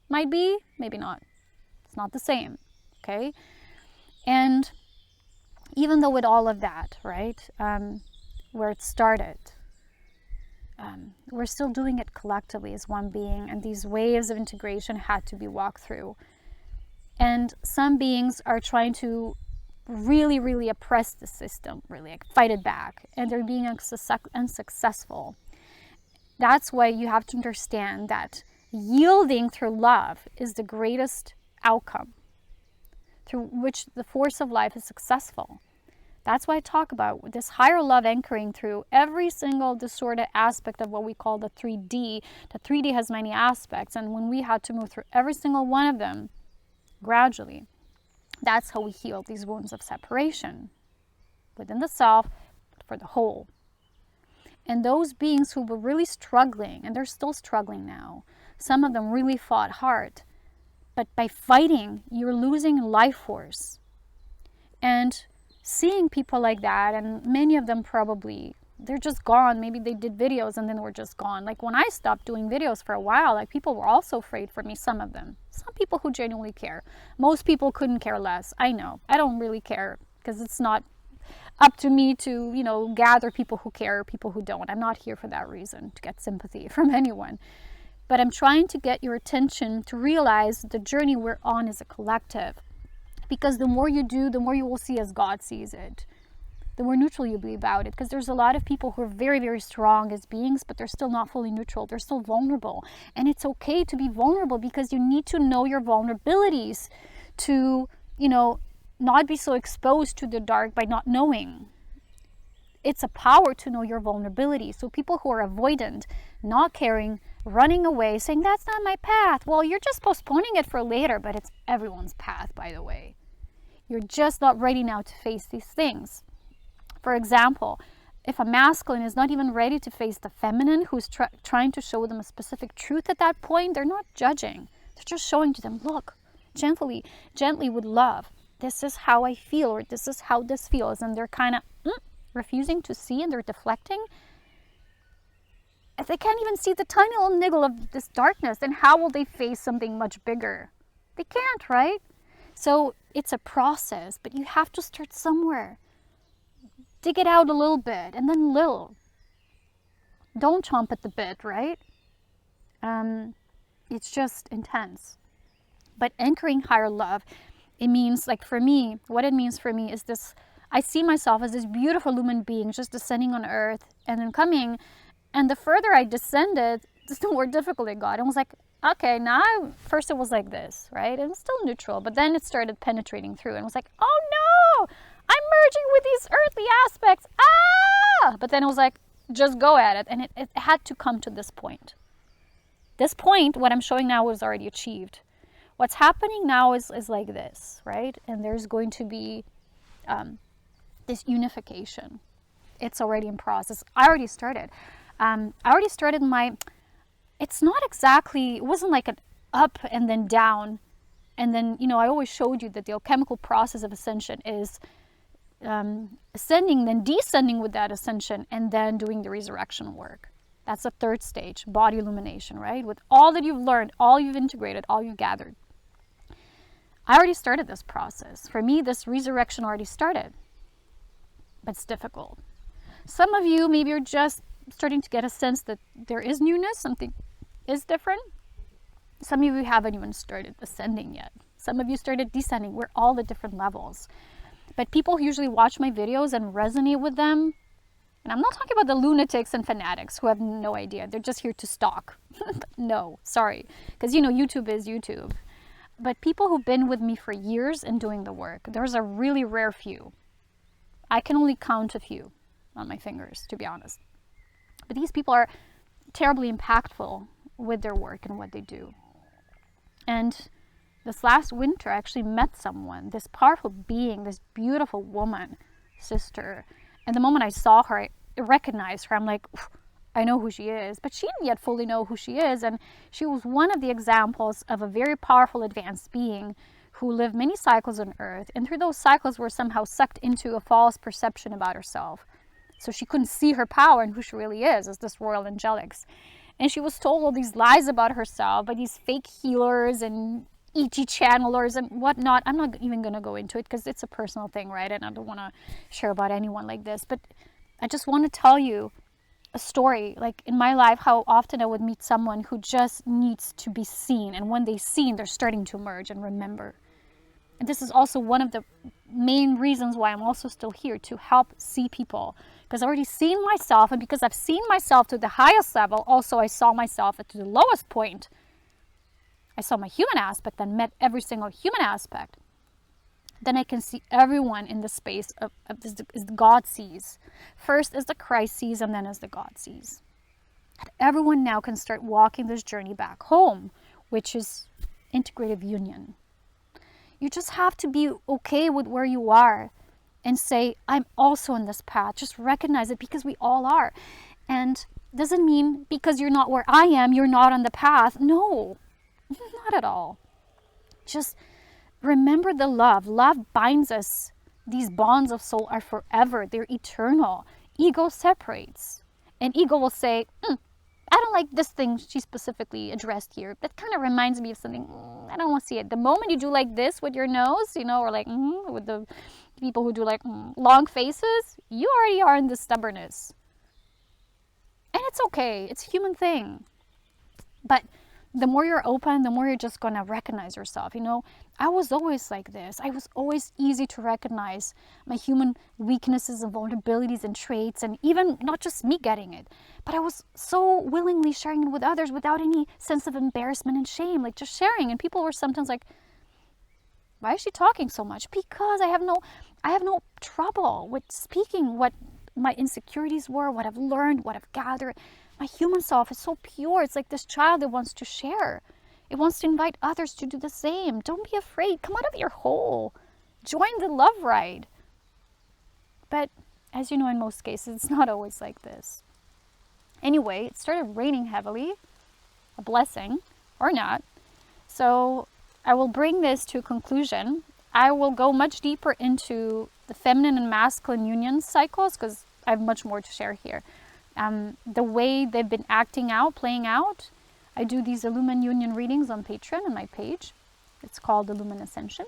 Might be, maybe not. It's not the same. Okay? And even though with all of that, right, where it started, we're still doing it collectively as one being, and these waves of integration had to be walked through. And some beings are trying to really oppress the system, really like fight it back, and they're being unsuccessful. That's why you have to understand that yielding through love is the greatest outcome through which the force of life is successful. That's why I talk about this higher love anchoring through every single distorted aspect of what we call the 3D. The 3D has many aspects, and when we had to move through every single one of them gradually, that's how we heal these wounds of separation within the self, for the whole. And those beings who were really struggling, and they're still struggling now, some of them really fought hard, but by fighting, you're losing life force. And seeing people like that, and many of them probably, they're just gone. Maybe they did videos and then they were just gone. Like when I stopped doing videos for a while, like people were also afraid for me, some of them. Some people who genuinely care. Most people couldn't care less. I know. I don't really care because it's not up to me to, gather people who care, people who don't. I'm not here for that reason, to get sympathy from anyone. But I'm trying to get your attention to realize the journey we're on is a collective. Because the more you do, the more you will see as God sees it. The more neutral you'll be about it. Because there's a lot of people who are very strong as beings, but they're still not fully neutral. They're still vulnerable. And it's okay to be vulnerable because you need to know your vulnerabilities to, not be so exposed to the dark by not knowing. It's a power to know your vulnerability. So people who are avoidant, not caring, running away, saying, that's not my path. Well, you're just postponing it for later, but it's everyone's path, by the way. You're just not ready now to face these things. For example, if a masculine is not even ready to face the feminine who's trying to show them a specific truth at that point, they're not judging. They're just showing to them, look, gently with love. This is how I feel, or this is how this feels. And they're kind of refusing to see, and they're deflecting. If they can't even see the tiny little niggle of this darkness, then how will they face something much bigger? They can't, right? So it's a process, but you have to start somewhere. Dig it out a little bit, and then little. Don't chomp at the bit, right? It's just intense. But anchoring higher love, it means, like for me, what it means for me is this, I see myself as this beautiful lumen being just descending on earth and then coming. And the further I descended, the more difficult it got. And it was like, okay, now, first it was like this, right? And it was still neutral, but then it started penetrating through and it was like, oh no, I'm merging with these earthly aspects. But then it was like, just go at it. And it had to come to this point. This point, what I'm showing now, was already achieved. What's happening now is like this, right? And there's going to be this unification. It's already in process. I already started. It's not exactly, it wasn't like an up and then down. And then, I always showed you that the alchemical process of ascension is ascending, then descending with that ascension, and then doing the resurrection work. That's the third stage, body illumination, right? With all that you've learned, all you've integrated, all you've gathered. I already started this process. For me, this resurrection already started. But it's difficult. Some of you, maybe you're just starting to get a sense that there is newness, something is different. Some of you haven't even started ascending yet. Some of you started descending. We're all at different levels. But people usually watch my videos and resonate with them. And I'm not talking about the lunatics and fanatics who have no idea. They're just here to stalk. No, sorry. Because, YouTube is YouTube. But people who've been with me for years and doing the work, there's a really rare few. I can only count a few on my fingers, to be honest. But these people are terribly impactful with their work and what they do. And this last winter, I actually met someone, this powerful being, this beautiful woman, sister. And the moment I saw her, I recognized her. I'm like, I know who she is. But she didn't yet fully know who she is. And she was one of the examples of a very powerful advanced being who lived many cycles on Earth. And through those cycles were somehow sucked into a false perception about herself. So she couldn't see her power and who she really is as this royal angelics. And she was told all these lies about herself by these fake healers and ET channelers and whatnot. I'm not even going to go into it because it's a personal thing, right? And I don't want to share about anyone like this. But I just want to tell you a story, like in my life, how often I would meet someone who just needs to be seen. And when they're seen, they're starting to emerge and remember. And this is also one of the main reasons why I'm also still here, to help see people. Because I've already seen myself, and because I've seen myself to the highest level, also I saw myself at the lowest point. I saw my human aspect and met every single human aspect. Then I can see everyone in the space of as God sees. First as the Christ sees, and then as the God sees. And everyone now can start walking this journey back home, which is integrative union. You just have to be okay with where you are and say, I'm also in this path. Just recognize it, because we all are. And doesn't mean because you're not where I am, you're not on the path. No, not at all. Just remember the love. Love binds us. These bonds of soul are forever. They're eternal. Ego separates. And ego will say, I don't like this thing she specifically addressed here. That kind of reminds me of something. I don't want to see it. The moment you do like this with your nose, or like with the people who do like long faces, you already are in the stubbornness. And it's okay. It's a human thing. But the more you're open, the more you're just going to recognize yourself. I was always like this. I was always easy to recognize my human weaknesses and vulnerabilities and traits, and even not just me getting it, but I was so willingly sharing it with others without any sense of embarrassment and shame, like just sharing. And people were sometimes like, why is she talking so much? Because I have no trouble with speaking what my insecurities were, what I've learned, what I've gathered. My human self is so pure. It's like this child that wants to share. It wants to invite others to do the same. Don't be afraid. Come out of your hole. Join the love ride. But as you know, in most cases, it's not always like this. Anyway, it started raining heavily. A blessing, or not. So I will bring this to a conclusion. I will go much deeper into the feminine and masculine union cycles, because I have much more to share here. The way they've been playing out. I do these Illumined Union readings on Patreon on my page. It's called Illumined Ascension.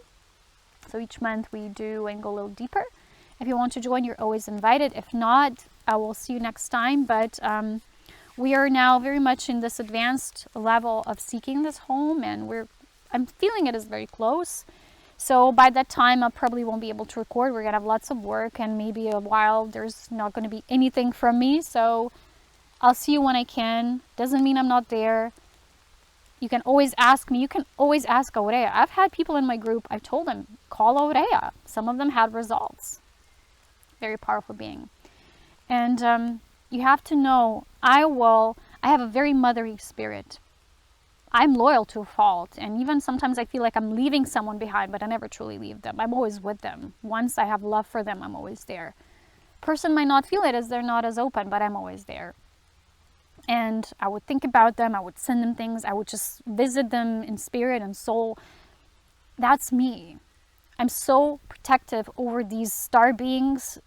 So each month we do and go a little deeper. If you want to join, you're always invited. If not, I will see you next time. But we are now very much in this advanced level of seeking this home, and I'm feeling it is very close. So by that time, I probably won't be able to record. We're going to have lots of work, and maybe a while there's not going to be anything from me. So I'll see you when I can. Doesn't mean I'm not there. You can always ask me. You can always ask Aurea. I've had people in my group, I've told them, call Aurea. Some of them had results. Very powerful being. And you have to know, I have a very mothery spirit. I'm loyal to a fault, and even sometimes I feel like I'm leaving someone behind, but I never truly leave them. I'm always with them. Once I have love for them, I'm always there. Person might not feel it as they're not as open, but I'm always there. And I would think about them, I would send them things, I would just visit them in spirit and soul. That's me. I'm so protective over these star beings.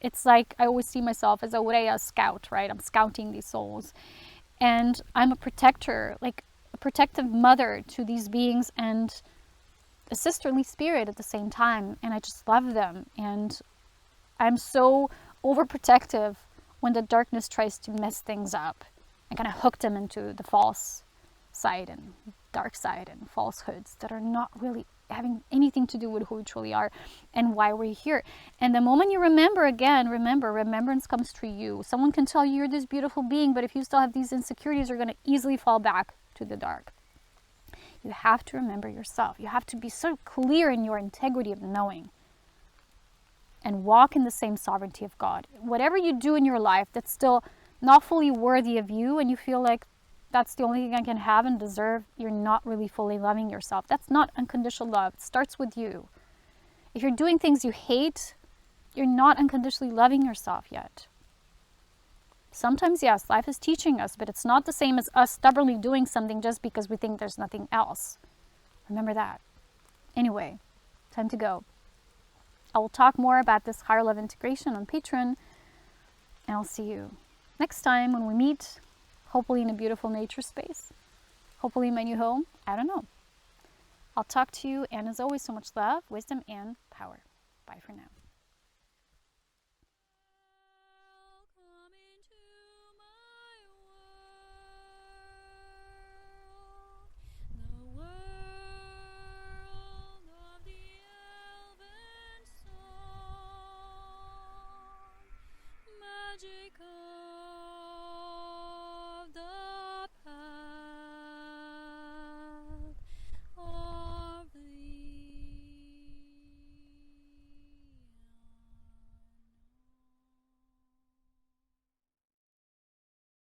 It's like I always see myself as a Aurea scout, right? I'm scouting these souls. And I'm a protector, like a protective mother to these beings, and a sisterly spirit at the same time. And I just love them. And I'm so overprotective when the darkness tries to mess things up. I kind of hook them into the false side and dark side and falsehoods that are not really having anything to do with who we truly are and why we're here. And the moment you remember, again, remembrance comes through you. Someone can tell you you're this beautiful being, but if you still have these insecurities, you're going to easily fall back to the dark. You have to remember yourself. You have to be so clear in your integrity of knowing and walk in the same sovereignty of God. Whatever you do in your life that's still not fully worthy of you, and you feel like that's the only thing I can have and deserve, you're not really fully loving yourself. That's not unconditional love. It starts with you. If you're doing things you hate, you're not unconditionally loving yourself yet. Sometimes, yes, life is teaching us, but it's not the same as us stubbornly doing something just because we think there's nothing else. Remember that. Anyway, time to go. I will talk more about this higher love integration on Patreon, and I'll see you next time when we meet, hopefully in a beautiful nature space, hopefully in my new home. I don't know. I'll talk to you, and as always, so much love, wisdom, and power. Bye for now.